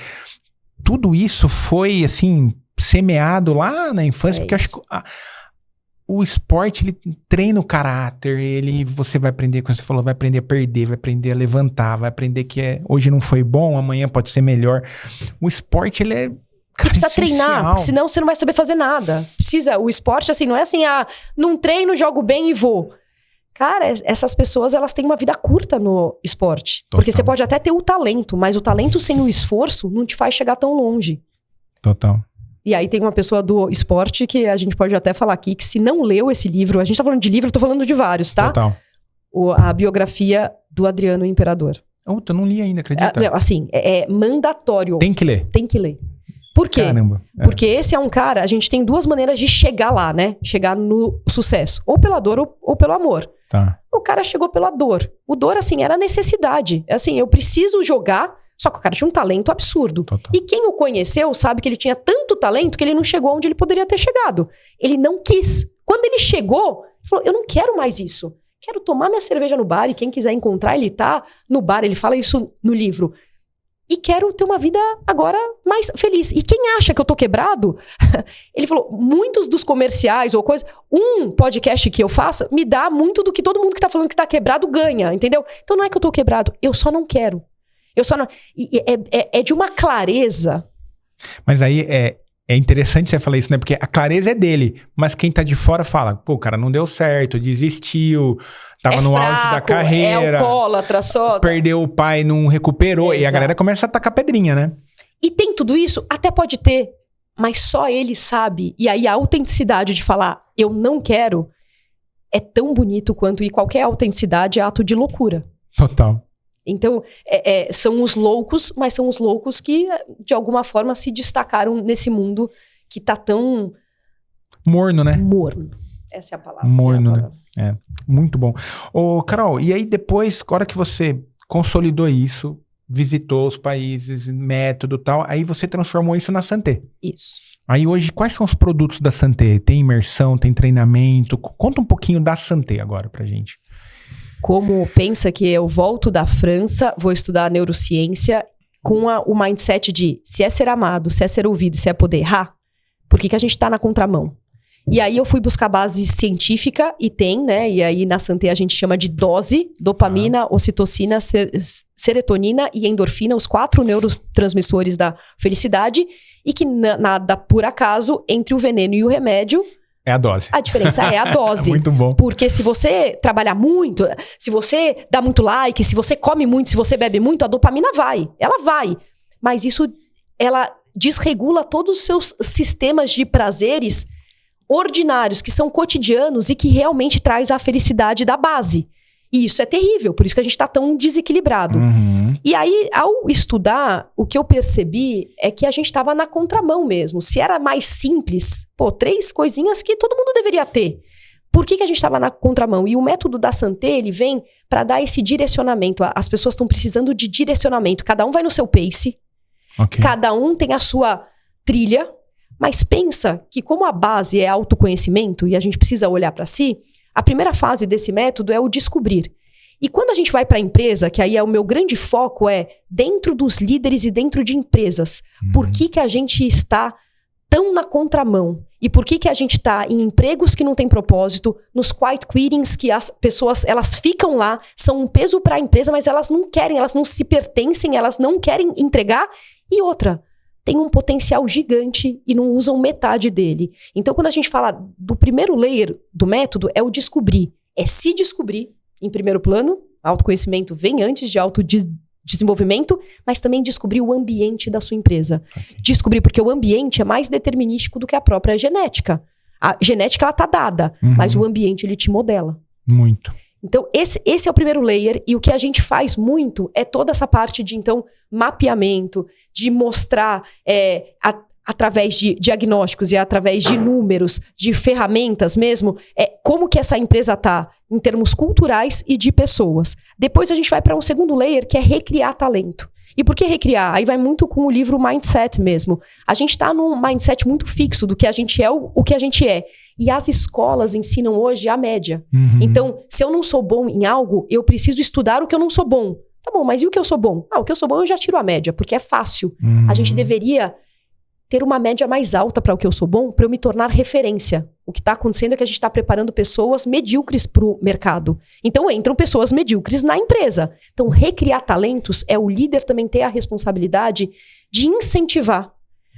Tudo isso foi, assim, semeado lá na infância. Porque eu acho que... O esporte, ele treina o caráter, você vai aprender, como você falou, vai aprender a perder, vai aprender a levantar, vai aprender que hoje não foi bom, amanhã pode ser melhor. O esporte, ele é... Você precisa treinar, senão você não vai saber fazer nada. O esporte, assim, não é assim, não treino, jogo bem e vou. Cara, essas pessoas, elas têm uma vida curta no esporte. Total. Porque você pode até ter o talento, mas o talento sem o esforço não te faz chegar tão longe. Total. E aí tem uma pessoa do esporte que a gente pode até falar aqui, que se não leu esse livro, a gente tá falando de livro, eu tô falando de vários, tá? Total. A biografia do Adriano Imperador. Eu não li ainda, acredita? Assim, é mandatório. Tem que ler. Tem que ler. Por quê? Caramba. Porque esse é um cara, a gente tem duas maneiras de chegar lá, né? Chegar no sucesso. Ou pela dor ou pelo amor. Tá. O cara chegou pela dor. O dor, assim, era necessidade. Assim, eu preciso jogar, só que o cara tinha um talento absurdo. Total. E quem o conheceu sabe que ele tinha tanto talento que ele não chegou onde ele poderia ter chegado. Ele não quis. Quando ele chegou, ele falou, eu não quero mais isso. Quero tomar minha cerveja no bar e quem quiser encontrar, ele tá no bar. Ele fala isso no livro. E quero ter uma vida agora mais feliz. E quem acha que eu tô quebrado, ele falou, muitos dos comerciais ou coisa, um podcast que eu faço me dá muito do que todo mundo que tá falando que tá quebrado ganha, entendeu? Então não é que eu tô quebrado, eu só não quero. Eu só não... É de uma clareza. Mas aí é interessante você falar isso, né? Porque a clareza é dele, mas quem tá de fora fala, pô, o cara não deu certo, desistiu, tava no auge da carreira. É alcoólatra só. Perdeu o pai, não recuperou. E a Exato. galera começa a tacar pedrinha, né? E tem tudo isso? Até pode ter, mas só ele sabe. E aí a autenticidade de falar, eu não quero, é tão bonito quanto, e qualquer autenticidade é ato de loucura. Total. Então, são os loucos, mas são os loucos que, de alguma forma, se destacaram nesse mundo que tá tão... Morno, né? Morno. Essa é a palavra. Morno, é a palavra. né? Muito bom. Ô, Carol, e aí depois, na hora que você consolidou isso, visitou os países, método e tal, aí você transformou isso na Santé. Isso. Aí hoje, quais são os produtos da Santé? Tem imersão, tem treinamento? Conta um pouquinho da Santé agora pra gente. Como pensa que eu volto da França, vou estudar neurociência com o mindset de se é ser amado, se é ser ouvido, se é poder errar, por que a gente tá na contramão? E aí eu fui buscar base científica e tem, né? E aí na Santé a gente chama de dose, dopamina, ocitocina, serotonina e endorfina, os 4 neurotransmissores da felicidade, e que nada por acaso entre o veneno e o remédio. É a dose. A diferença é a dose. Muito bom. Porque se você trabalhar muito, se você dá muito like, se você come muito, se você bebe muito, a dopamina vai. Ela vai. Mas isso, ela desregula todos os seus sistemas de prazeres ordinários, que são cotidianos e que realmente traz a felicidade da base. E isso é terrível, por isso que a gente tá tão desequilibrado. Uhum. E aí, ao estudar, o que eu percebi é que a gente estava na contramão mesmo. Se era mais simples, 3 coisinhas que todo mundo deveria ter. Por que a gente estava na contramão? E o método da Santé, ele vem para dar esse direcionamento. As pessoas estão precisando de direcionamento. Cada um vai no seu pace. Okay. Cada um tem a sua trilha. Mas pensa que como a base é autoconhecimento e a gente precisa olhar para si, a primeira fase desse método é o descobrir. E quando a gente vai para a empresa, que aí é o meu grande foco, é dentro dos líderes e dentro de empresas. Por que a gente está tão na contramão? E por que a gente está em empregos que não tem propósito, nos quiet quittings, que as pessoas, elas ficam lá, são um peso para a empresa, mas elas não querem, elas não se pertencem, elas não querem entregar. E outra, tem um potencial gigante e não usam metade dele. Então, quando a gente fala do primeiro layer do método, é o descobrir. É se descobrir, em primeiro plano. Autoconhecimento vem antes de autodesenvolvimento, mas também descobrir o ambiente da sua empresa. Okay. Descobrir, porque o ambiente é mais determinístico do que a própria genética. A genética, ela tá dada, mas o ambiente, ele te modela. Muito. Então, esse é o primeiro layer, e o que a gente faz muito é toda essa parte de, então, mapeamento, de mostrar através de diagnósticos e através de números, de ferramentas mesmo, como que essa empresa está em termos culturais e de pessoas. Depois a gente vai para um segundo layer, que é recriar talento. E por que recriar? Aí vai muito com o livro Mindset mesmo. A gente está num mindset muito fixo do que a gente é, o que a gente é. E as escolas ensinam hoje a média. Então, se eu não sou bom em algo, eu preciso estudar o que eu não sou bom. Tá bom, mas e o que eu sou bom? O que eu sou bom eu já tiro a média, porque é fácil. A gente deveria ter uma média mais alta para o que eu sou bom, para eu me tornar referência. O que está acontecendo é que a gente está preparando pessoas medíocres para o mercado. Então, entram pessoas medíocres na empresa. Então, recriar talentos é o líder também ter a responsabilidade de incentivar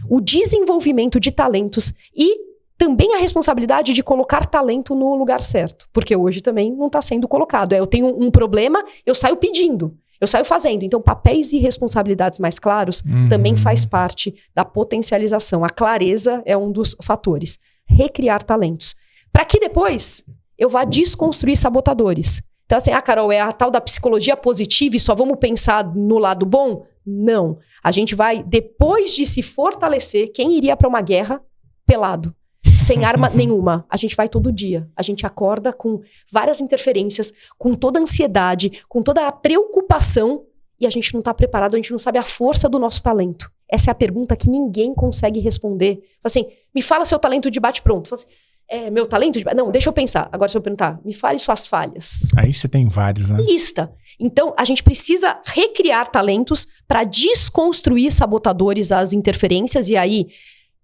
o desenvolvimento de talentos e também a responsabilidade de colocar talento no lugar certo. Porque hoje também não está sendo colocado. Eu tenho um problema, eu saio pedindo. Eu saio fazendo. Então, papéis e responsabilidades mais claros também faz parte da potencialização. A clareza é um dos fatores. Recriar talentos. Para que depois eu vá desconstruir sabotadores. Então, assim, Carol, é a tal da psicologia positiva e só vamos pensar no lado bom? Não. A gente vai, depois de se fortalecer, quem iria para uma guerra pelado? sem arma nenhuma. A gente vai todo dia. A gente acorda com várias interferências, com toda a ansiedade, com toda a preocupação, e a gente não tá preparado, a gente não sabe a força do nosso talento. Essa é a pergunta que ninguém consegue responder. Assim, me fala seu talento de bate-pronto. Fala assim, meu talento de... Não, deixa eu pensar. Agora, se eu perguntar, me fale suas falhas. Aí você tem vários, né? Lista. Então, a gente precisa recriar talentos para desconstruir sabotadores, as interferências, e aí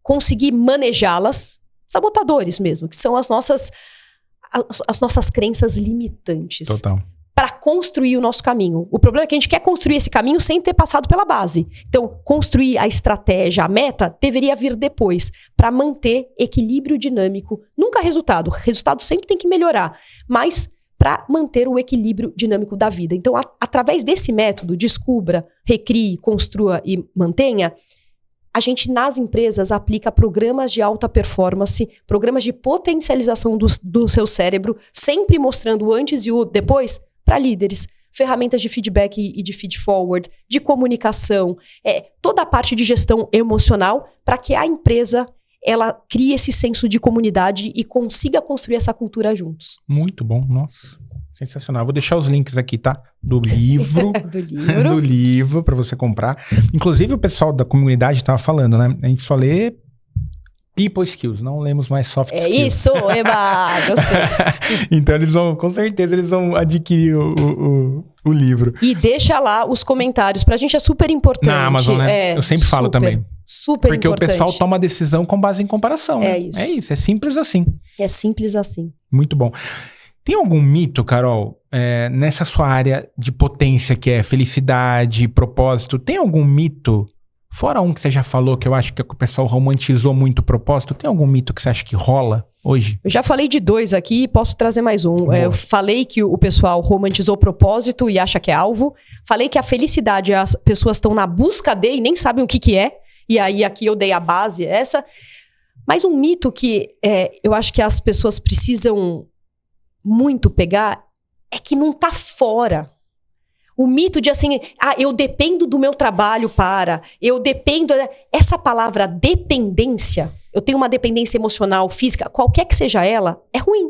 conseguir manejá-las. Sabotadores mesmo, que são as nossas crenças limitantes. Total. Para construir o nosso caminho. O problema é que a gente quer construir esse caminho sem ter passado pela base. Então, construir a estratégia, a meta, deveria vir depois, para manter equilíbrio dinâmico. Nunca resultado. Resultado sempre tem que melhorar. Mas para manter o equilíbrio dinâmico da vida. Então, através desse método, descubra, recrie, construa e mantenha, a gente nas empresas aplica programas de alta performance, programas de potencialização do seu cérebro, sempre mostrando o antes e o depois, para líderes, ferramentas de feedback e de feed forward, de comunicação, toda a parte de gestão emocional, para que a empresa ela crie esse senso de comunidade e consiga construir essa cultura juntos. Muito bom, nossa, sensacional. Vou deixar os links aqui, tá? Do livro, do livro para você comprar. Inclusive o pessoal da comunidade estava falando, né? A gente só lê People Skills, não lemos mais Soft Skills. É isso, Eba! Gostei. Então eles vão, com certeza, eles vão adquirir o livro. E deixa lá os comentários, pra gente é super importante. Na Amazon, né? Eu sempre falo também. Super porque importante. Porque o pessoal toma decisão com base em comparação, né? É isso. É isso, é simples assim. É simples assim. Muito bom. Tem algum mito, Carol, nessa sua área de potência, que é felicidade, propósito, tem algum mito... Fora um que você já falou, que eu acho que o pessoal romantizou muito o propósito, tem algum mito que você acha que rola hoje? Eu já falei de 2 aqui e posso trazer mais um. Eu falei que o pessoal romantizou o propósito e acha que é alvo. Falei que a felicidade, as pessoas estão na busca de e nem sabem o que é. E aí aqui eu dei a base, essa. Mas um mito que eu acho que as pessoas precisam muito pegar é que não tá fora. O mito de assim, eu dependo do meu trabalho eu dependo... Essa palavra dependência, eu tenho uma dependência emocional, física, qualquer que seja ela, é ruim.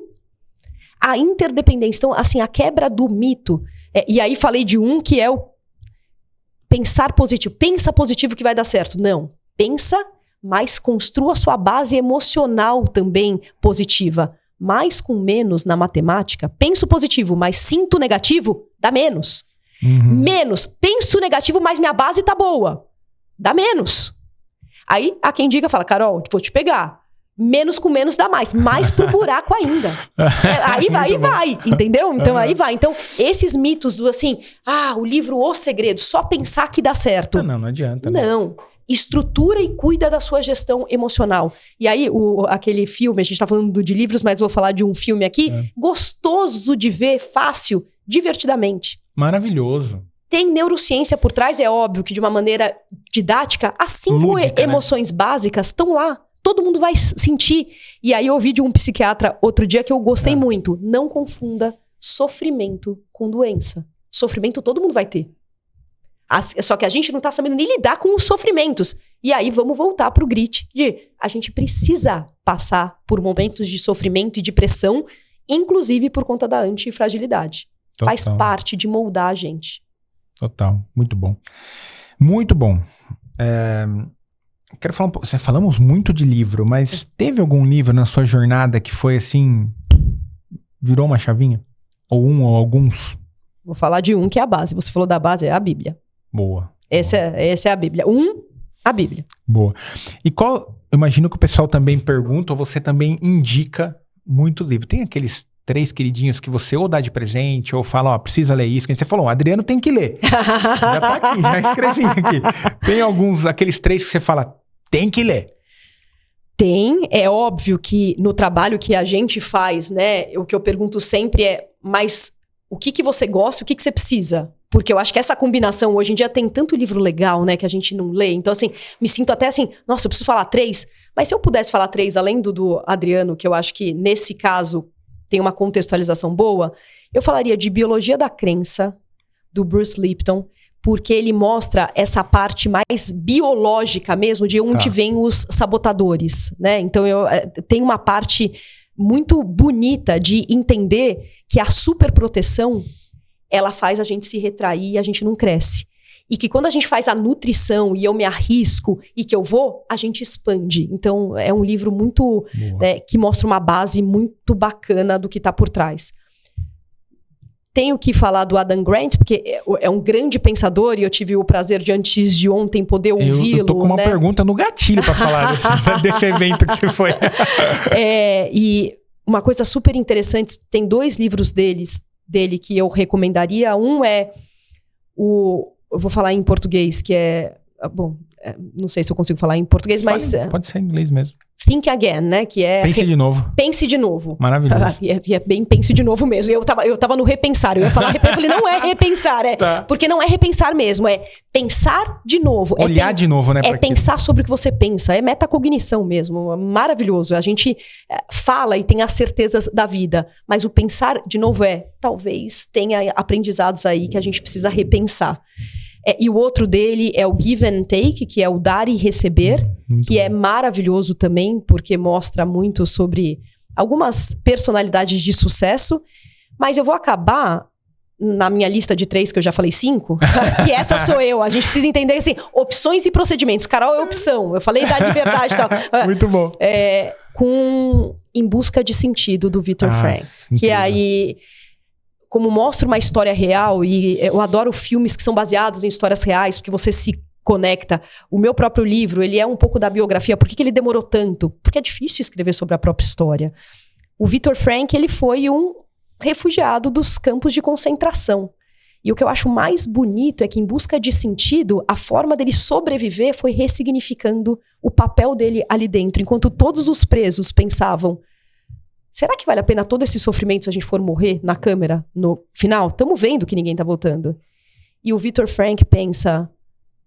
A interdependência, então, assim, a quebra do mito. E aí falei de um que é o pensar positivo. Pensa positivo que vai dar certo. Não. Pensa, mas construa sua base emocional também positiva. Mais com menos na matemática, penso positivo, mas sinto negativo, dá menos. Uhum. Menos, penso negativo, mas minha base tá boa. Dá menos. Aí, há quem diga, fala, Carol, vou te pegar. Menos com menos dá mais. Mais pro buraco ainda. Aí vai, entendeu? Então, aí vai. Então, esses mitos do assim, o livro O Segredo, só pensar que dá certo. Não adianta. Não. Estrutura e cuida da sua gestão emocional. E aí, aquele filme, a gente tá falando de livros, mas vou falar de um filme aqui, gostoso de ver, fácil, divertidamente. Maravilhoso. Tem neurociência por trás, é óbvio que de uma maneira didática, as 5 lúdica, emoções básicas estão lá. Todo mundo vai sentir. E aí eu ouvi de um psiquiatra outro dia que eu gostei muito. Não confunda sofrimento com doença. Sofrimento todo mundo vai ter. Só que a gente não tá sabendo nem lidar com os sofrimentos. E aí vamos voltar pro grit de a gente precisa passar por momentos de sofrimento e de pressão, inclusive por conta da antifragilidade. Total. Faz parte de moldar a gente. Total. Muito bom. Muito bom. Quero falar um pouco. Falamos muito de livro, mas teve algum livro na sua jornada que foi assim, virou uma chavinha? Ou alguns? Vou falar de um que é a base. Você falou da base, é a Bíblia. Boa. Essa é a Bíblia. A Bíblia. Boa. E eu imagino que o pessoal também pergunta, ou você também indica muito livro. Tem aqueles 3 queridinhos que você ou dá de presente, ou fala, precisa ler isso. Que você falou, o Adriano tem que ler. Já tá aqui, já escrevi aqui. Tem aqueles 3 que você fala, tem que ler. Tem. É óbvio que no trabalho que a gente faz, né, o que eu pergunto sempre é, mas o que você gosta e o que você precisa? Porque eu acho que essa combinação, hoje em dia tem tanto livro legal, né, que a gente não lê. Então, assim, me sinto até assim, nossa, eu preciso falar 3. Mas se eu pudesse falar 3, além do Adriano, que eu acho que nesse caso tem uma contextualização boa, eu falaria de Biologia da Crença, do Bruce Lipton, porque ele mostra essa parte mais biológica mesmo, de onde vêm os sabotadores, né? Então, tem uma parte muito bonita de entender que a superproteção, ela faz a gente se retrair e a gente não cresce. E que quando a gente faz a nutrição e eu me arrisco e que eu vou, a gente expande. Então, é um livro muito... que mostra uma base muito bacana do que está por trás. Tenho que falar do Adam Grant, porque é um grande pensador e eu tive o prazer de antes de ontem poder ouvi-lo. Eu tô com uma pergunta no gatilho para falar desse evento que você foi. E uma coisa super interessante, tem 2 livros dele que eu recomendaria. Um é eu vou falar em português, que é... Bom, não sei se eu consigo falar em português, mas... Pode ser em inglês mesmo. Think Again, né? Que é... Pense de novo. Pense de novo. Maravilhoso. E é bem pense de novo mesmo. Eu tava no repensar. Eu ia falar eu falei, não é repensar, porque não é repensar mesmo, é pensar de novo. Olhar de novo, né? É pensar sobre o que você pensa. É metacognição mesmo. Maravilhoso. A gente fala e tem as certezas da vida, mas o pensar de novo talvez tenha aprendizados aí que a gente precisa repensar. E o outro dele é o Give and Take, que é o dar e receber, que é maravilhoso também, porque mostra muito sobre algumas personalidades de sucesso. Mas eu vou acabar na minha lista de 3, que eu já falei 5, que essa sou eu. A gente precisa entender, assim, opções e procedimentos. Carol é opção. Eu falei da liberdade e tal. Muito bom. Com Em Busca de Sentido, do Viktor Frankl. Que aí... Como mostra uma história real, e eu adoro filmes que são baseados em histórias reais, porque você se conecta. O meu próprio livro, ele é um pouco da biografia. Por que ele demorou tanto? Porque é difícil escrever sobre a própria história. O Viktor Frankl, ele foi um refugiado dos campos de concentração. E o que eu acho mais bonito é que, em busca de sentido, a forma dele sobreviver foi ressignificando o papel dele ali dentro. Enquanto todos os presos pensavam... Será que vale a pena todo esse sofrimento se a gente for morrer na câmera no final? Estamos vendo que ninguém está voltando. E o Viktor Frankl pensa,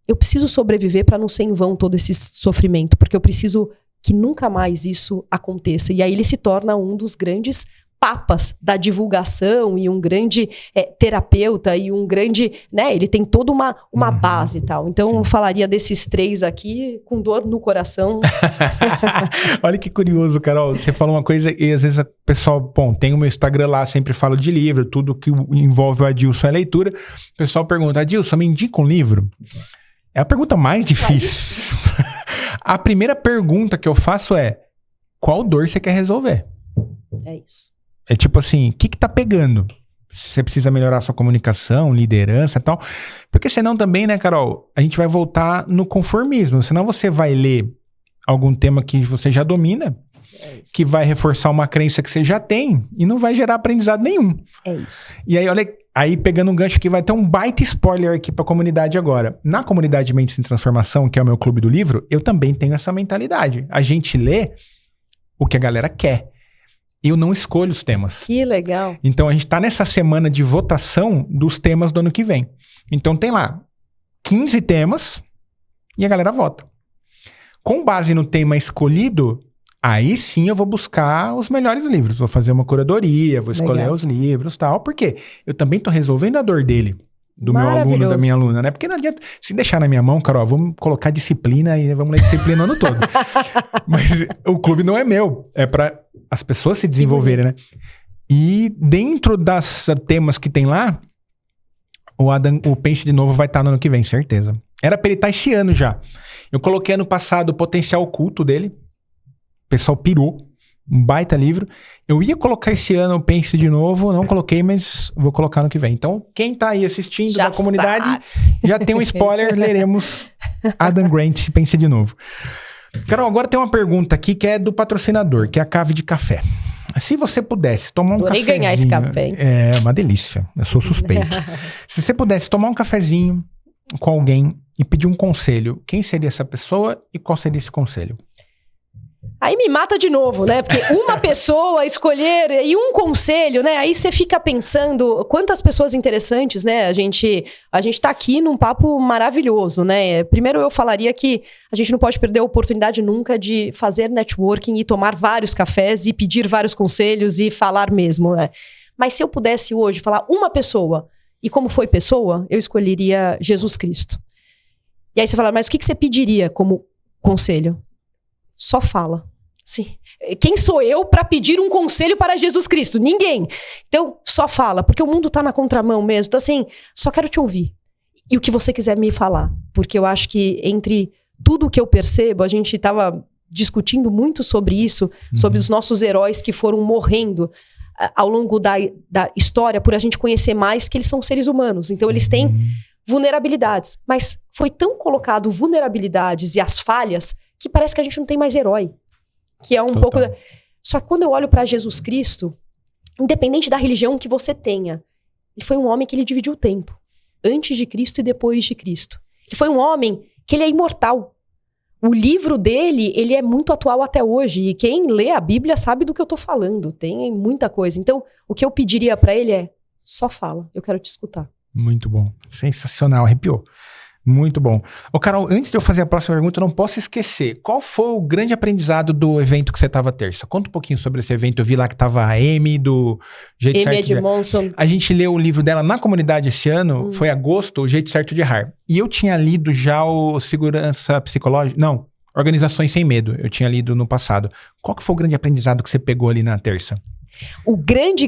eu preciso sobreviver para não ser em vão todo esse sofrimento, porque eu preciso que nunca mais isso aconteça. E aí ele se torna um dos grandes papas da divulgação e um grande terapeuta e um grande... né? Ele tem toda uma base e tal. Então, eu falaria desses 3 aqui com dor no coração. Olha que curioso, Carol. Você falou uma coisa e às vezes o pessoal... Bom, tem o meu Instagram lá, sempre falo de livro, tudo que envolve o Adilson é leitura. O pessoal pergunta, Adilson, me indica um livro? É a pergunta mais difícil. A primeira pergunta que eu faço é, qual dor você quer resolver? É isso. É tipo assim, o que tá pegando? Você precisa melhorar sua comunicação, liderança e tal. Porque senão também, né, Carol, a gente vai voltar no conformismo. Senão você vai ler algum tema que você já domina, que vai reforçar uma crença que você já tem e não vai gerar aprendizado nenhum. É isso. E aí, olha, aí pegando um gancho aqui, vai ter um baita spoiler aqui pra comunidade agora. Na comunidade Mentes em Transformação, que é o meu clube do livro, eu também tenho essa mentalidade. A gente lê o que a galera quer. Eu não escolho os temas. Que legal. Então, a gente tá nessa semana de votação dos temas do ano que vem. Então, tem lá 15 temas e a galera vota. Com base no tema escolhido, aí sim eu vou buscar os melhores livros. Vou fazer uma curadoria, vou escolher os livros e tal. Por quê? Eu também tô resolvendo a dor dele. Do meu aluno, da minha aluna, né? Porque não adianta... Se deixar na minha mão, Carol, vamos colocar disciplina e vamos ler disciplina o ano todo. Mas o clube não é meu. É para as pessoas se desenvolverem, né? E dentro das temas que tem lá, o Pense de Novo vai estar no ano que vem, certeza. Era pra ele estar esse ano já. Eu coloquei ano passado o Potencial Oculto dele. O pessoal pirou. Um baita livro. Eu ia colocar esse ano o Pense de Novo, não coloquei, mas vou colocar no que vem. Então, quem tá aí assistindo já da comunidade, sabe. Já tem um spoiler, leremos Adam Grant, Pense de Novo. Carol, agora tem uma pergunta aqui que é do patrocinador, que é a Cave de Café. Se você pudesse tomar um cafezinho... ganhar esse café, hein? É uma delícia, eu sou suspeito. Se você pudesse tomar um cafezinho com alguém e pedir um conselho, quem seria essa pessoa e qual seria esse conselho? Aí me mata de novo, né? Porque uma pessoa escolher e um conselho, né? Aí você fica pensando quantas pessoas interessantes, né? A gente tá aqui num papo maravilhoso, né? Primeiro eu falaria que a gente não pode perder a oportunidade nunca de fazer networking e tomar vários cafés e pedir vários conselhos e falar mesmo, né? Mas se eu pudesse hoje falar uma pessoa E como foi pessoa, eu escolheria Jesus Cristo. E aí você fala, mas o que você pediria como conselho? Só fala. Sim. Quem sou eu para pedir um conselho para Jesus Cristo? Ninguém. Então, só fala, porque o mundo tá na contramão mesmo. Então, assim, só quero te ouvir. E o que você quiser me falar. Porque eu acho que entre tudo que eu percebo, a gente tava discutindo muito sobre isso, sobre os nossos heróis que foram morrendo ao longo da história, por a gente conhecer mais que eles são seres humanos. Então, eles têm vulnerabilidades. Mas foi tão colocado vulnerabilidades e as falhas que parece que a gente não tem mais herói. Que é um pouco... Só que quando eu olho para Jesus Cristo, independente da religião que você tenha, ele foi um homem que ele dividiu o tempo. Antes de Cristo e depois de Cristo. Ele foi um homem que ele é imortal. O livro dele, ele é muito atual até hoje. E quem lê a Bíblia sabe do que eu tô falando. Tem muita coisa. Então, o que eu pediria para ele é, só fala, eu quero te escutar. Muito bom. Sensacional, arrepiou. Muito bom. Ô, Carol, antes de eu fazer a próxima pergunta, eu não posso esquecer. Qual foi o grande aprendizado do evento que você estava terça? Conta um pouquinho sobre esse evento. Eu vi lá que estava a Amy, do Jeito Amy Certo de Edmondson. A gente leu o livro dela na comunidade esse ano, foi agosto, O Jeito Certo de Errar. E eu tinha lido já o Segurança Psicológica... Não, Organizações Sem Medo. Eu tinha lido no passado. Qual que foi o grande aprendizado que você pegou ali na terça? O grande,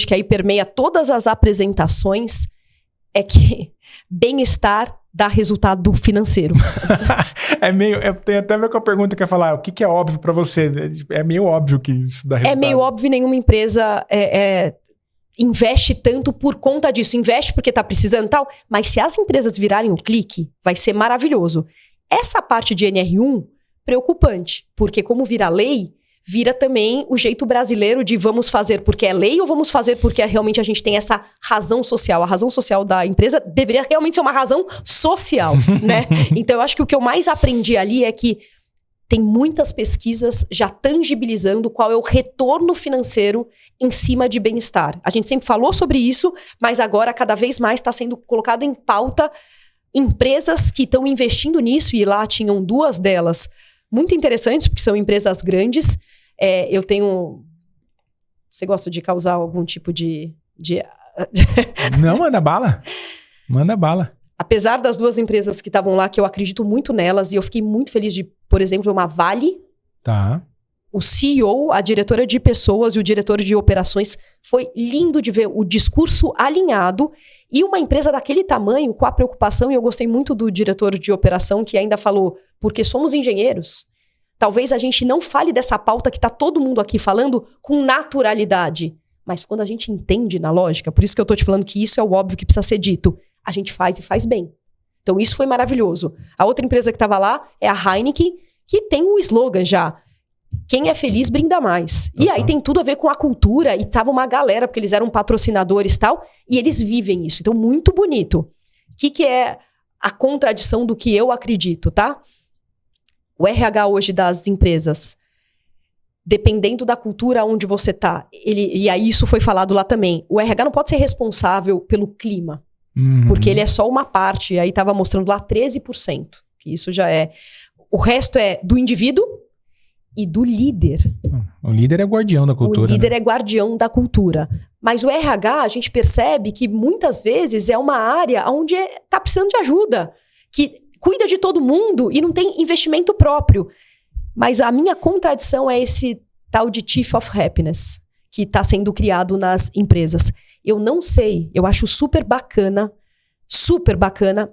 que aí permeia todas as apresentações é que bem-estar dá resultado financeiro. Tem até meio que a pergunta que é falar, o que é óbvio pra você? É meio óbvio que isso dá resultado. É meio óbvio, nenhuma empresa investe tanto por conta disso. Investe porque tá precisando e tal, mas se as empresas virarem o clique, vai ser maravilhoso. Essa parte de NR1, preocupante, porque como vira lei, vira também o jeito brasileiro de vamos fazer porque é lei ou vamos fazer porque realmente a gente tem essa razão social. A razão social da empresa deveria realmente ser uma razão social, né? Então, eu acho que o que eu mais aprendi ali é que tem muitas pesquisas já tangibilizando qual é o retorno financeiro em cima de bem-estar. A gente sempre falou sobre isso, mas agora cada vez mais está sendo colocado em pauta empresas que estão investindo nisso, e lá tinham 2 delas muito interessantes, porque são empresas grandes. Eu tenho... Você gosta de causar algum tipo de... Não, manda bala. Manda bala. Apesar das 2 empresas que estavam lá, que eu acredito muito nelas, e eu fiquei muito feliz de, por exemplo, uma Vale. Tá. O CEO, a diretora de pessoas e o diretor de operações, foi lindo de ver o discurso alinhado. E uma empresa daquele tamanho, com a preocupação, e eu gostei muito do diretor de operação, que ainda falou, porque somos engenheiros. Talvez a gente não fale dessa pauta que está todo mundo aqui falando com naturalidade. Mas quando a gente entende na lógica, por isso que eu estou te falando que isso é o óbvio que precisa ser dito, a gente faz e faz bem. Então isso foi maravilhoso. A outra empresa que estava lá é a Heineken, que tem um slogan já. Quem é feliz brinda mais. E aí tem tudo a ver com a cultura, e tava uma galera, porque eles eram patrocinadores e tal, e eles vivem isso. Então, muito bonito. O que é a contradição do que eu acredito, tá? O RH hoje das empresas, dependendo da cultura onde você tá, e aí isso foi falado lá também, o RH não pode ser responsável pelo clima, porque ele é só uma parte, aí tava mostrando lá 13%, que isso já é... O resto é do indivíduo e do líder. O líder é guardião da cultura. O líder é guardião da cultura. Mas o RH, a gente percebe que muitas vezes é uma área onde tá precisando de ajuda, que cuida de todo mundo e não tem investimento próprio. Mas a minha contradição é esse tal de Chief of Happiness, que está sendo criado nas empresas. Eu não sei, eu acho super bacana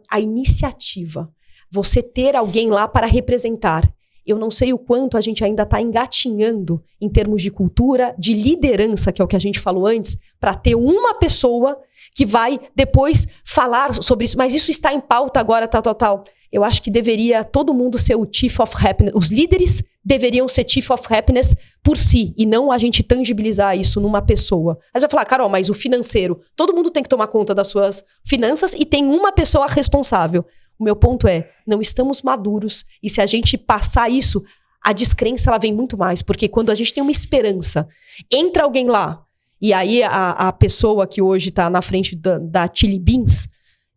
a iniciativa. Você ter alguém lá para representar. Eu não sei o quanto a gente ainda está engatinhando em termos de cultura, de liderança, que é o que a gente falou antes, para ter uma pessoa que vai depois falar sobre isso. Mas isso está em pauta agora, tal. Eu acho que deveria todo mundo ser o Chief of Happiness. Os líderes deveriam ser Chief of Happiness por si, e não a gente tangibilizar isso numa pessoa. Aí você vai falar, Carol, mas o financeiro, todo mundo tem que tomar conta das suas finanças e tem uma pessoa responsável. O meu ponto é, não estamos maduros, e se a gente passar isso, a descrença ela vem muito mais, porque quando a gente tem uma esperança, entra alguém lá, e aí a pessoa que hoje está na frente da Chili Beans,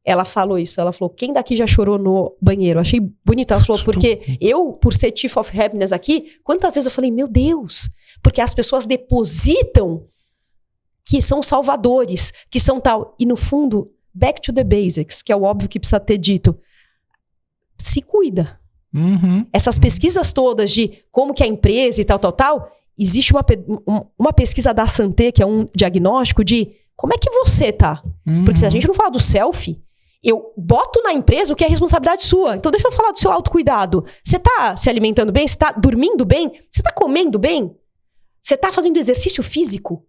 ela falou isso, ela falou, quem daqui já chorou no banheiro? Achei bonito, ela falou, porque eu, por ser Chief of Happiness aqui, quantas vezes eu falei, meu Deus, porque as pessoas depositam que são salvadores, que são tal, e no fundo, back to the basics, que é o óbvio que precisa ter dito. Se cuida. Essas pesquisas todas de como que a empresa e tal, existe uma pesquisa da Santé, que é um diagnóstico de como é que você tá. Porque se a gente não falar do selfie, eu boto na empresa o que é responsabilidade sua. Então deixa eu falar do seu autocuidado. Você tá se alimentando bem? Você tá dormindo bem? Você tá comendo bem? Você tá fazendo exercício físico?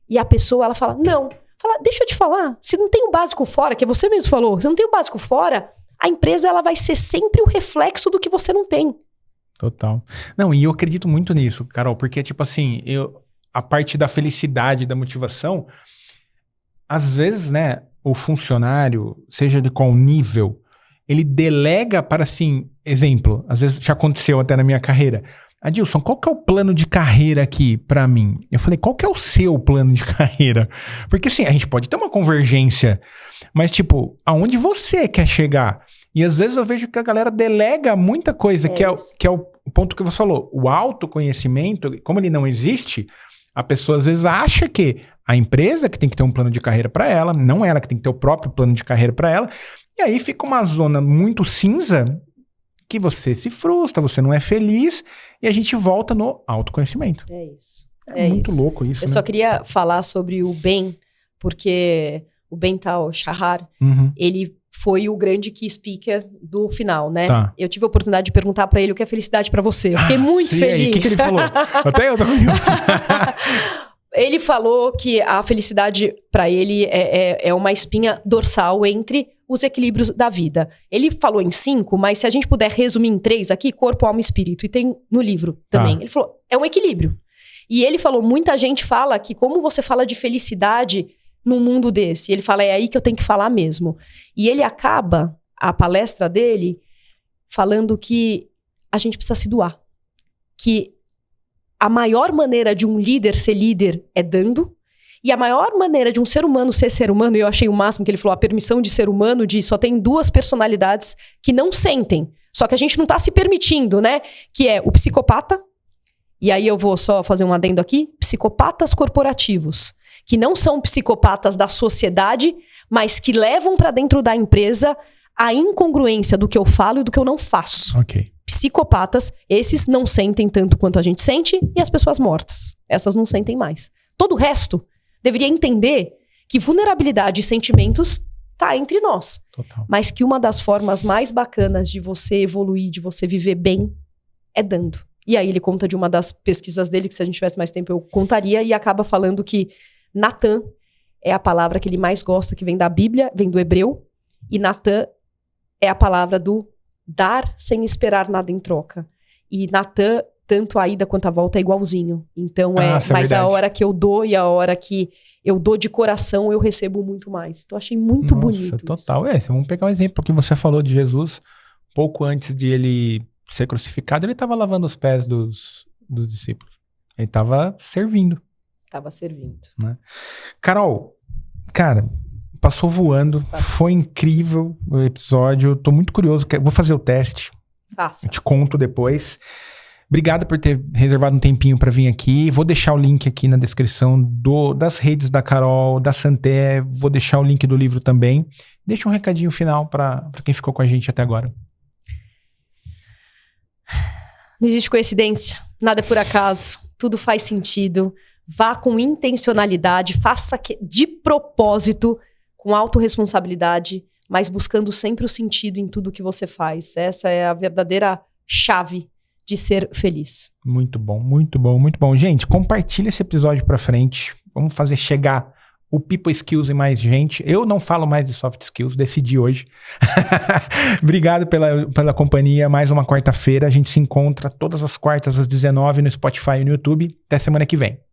E a pessoa, ela fala, não. Fala, deixa eu te falar, se não tem o básico fora, que você mesmo falou, se não tem o básico fora, a empresa ela vai ser sempre o reflexo do que você não tem. Total. Não, e eu acredito muito nisso, Carol, porque, tipo assim, a parte da felicidade, da motivação, às vezes, né, o funcionário, seja de qual nível, ele delega para, assim, exemplo, às vezes já aconteceu até na minha carreira. Adilson, qual que é o plano de carreira aqui pra mim? Eu falei, qual que é o seu plano de carreira? Porque, assim, a gente pode ter uma convergência, mas, tipo, aonde você quer chegar? E às vezes eu vejo que a galera delega muita coisa, que é o ponto que você falou. O autoconhecimento, como ele não existe, a pessoa às vezes acha que a empresa que tem que ter um plano de carreira para ela, não ela que tem que ter o próprio plano de carreira para ela, e aí fica uma zona muito cinza que você se frustra, você não é feliz, e a gente volta no autoconhecimento. É isso. É muito isso. louco isso, Eu só queria falar sobre o Ben, porque o Ben Tal Shahar, ele foi o grande key speaker do final, né? Tá. Eu tive a oportunidade de perguntar pra ele o que é felicidade pra você. Eu fiquei muito feliz. O que ele falou? Até eu também. Ele falou que a felicidade pra ele é uma espinha dorsal entre os equilíbrios da vida. Ele falou em 5, mas se a gente puder resumir em 3 aqui, corpo, alma e espírito. E tem no livro também. Ele falou, é um equilíbrio. E ele falou, muita gente fala que como você fala de felicidade num mundo desse. Ele fala, é aí que eu tenho que falar mesmo. E ele acaba a palestra dele falando que a gente precisa se doar. Que a maior maneira de um líder ser líder é dando. E a maior maneira de um ser humano ser ser humano, e eu achei o máximo que ele falou, a permissão de ser humano, de só tem 2 personalidades que não sentem. Só que a gente não tá se permitindo, né? Que é o psicopata, e aí eu vou só fazer um adendo aqui, psicopatas corporativos, que não são psicopatas da sociedade, mas que levam pra dentro da empresa a incongruência do que eu falo e do que eu não faço. Ok. Psicopatas, esses não sentem tanto quanto a gente sente, e as pessoas mortas, essas não sentem mais. Todo o resto deveria entender que vulnerabilidade e sentimentos tá entre nós. Total. Mas que uma das formas mais bacanas de você evoluir, de você viver bem, é dando. E aí ele conta de uma das pesquisas dele, que se a gente tivesse mais tempo eu contaria, e acaba falando que Natan é a palavra que ele mais gosta, que vem da Bíblia, vem do hebreu, e Natan é a palavra do dar sem esperar nada em troca. E Natan, tanto a ida quanto a volta é igualzinho. Então mas a hora que eu dou e a hora que eu dou de coração, eu recebo muito mais. Então achei muito bonito. Total. Vamos pegar um exemplo que você falou de Jesus, pouco antes de ele ser crucificado, ele estava lavando os pés dos discípulos. Ele estava servindo. Tava servindo. Né? Carol, cara, passou voando. Foi incrível o episódio. Tô muito curioso. Vou fazer o teste. Faça. Eu te conto depois. Obrigado por ter reservado um tempinho para vir aqui. Vou deixar o link aqui na descrição das redes da Carol, da Santé. Vou deixar o link do livro também. Deixa um recadinho final para quem ficou com a gente até agora. Não existe coincidência. Nada é por acaso. Tudo faz sentido. Vá com intencionalidade. Faça de propósito, com autorresponsabilidade, mas buscando sempre o sentido em tudo que você faz. Essa é a verdadeira chave de ser feliz. Muito bom, muito bom, muito bom. Gente, compartilha esse episódio pra frente. Vamos fazer chegar o People Skills em mais gente. Eu não falo mais de soft skills, decidi hoje. Obrigado pela companhia. Mais uma quarta-feira. A gente se encontra todas as quartas às 19 no Spotify e no YouTube. Até semana que vem.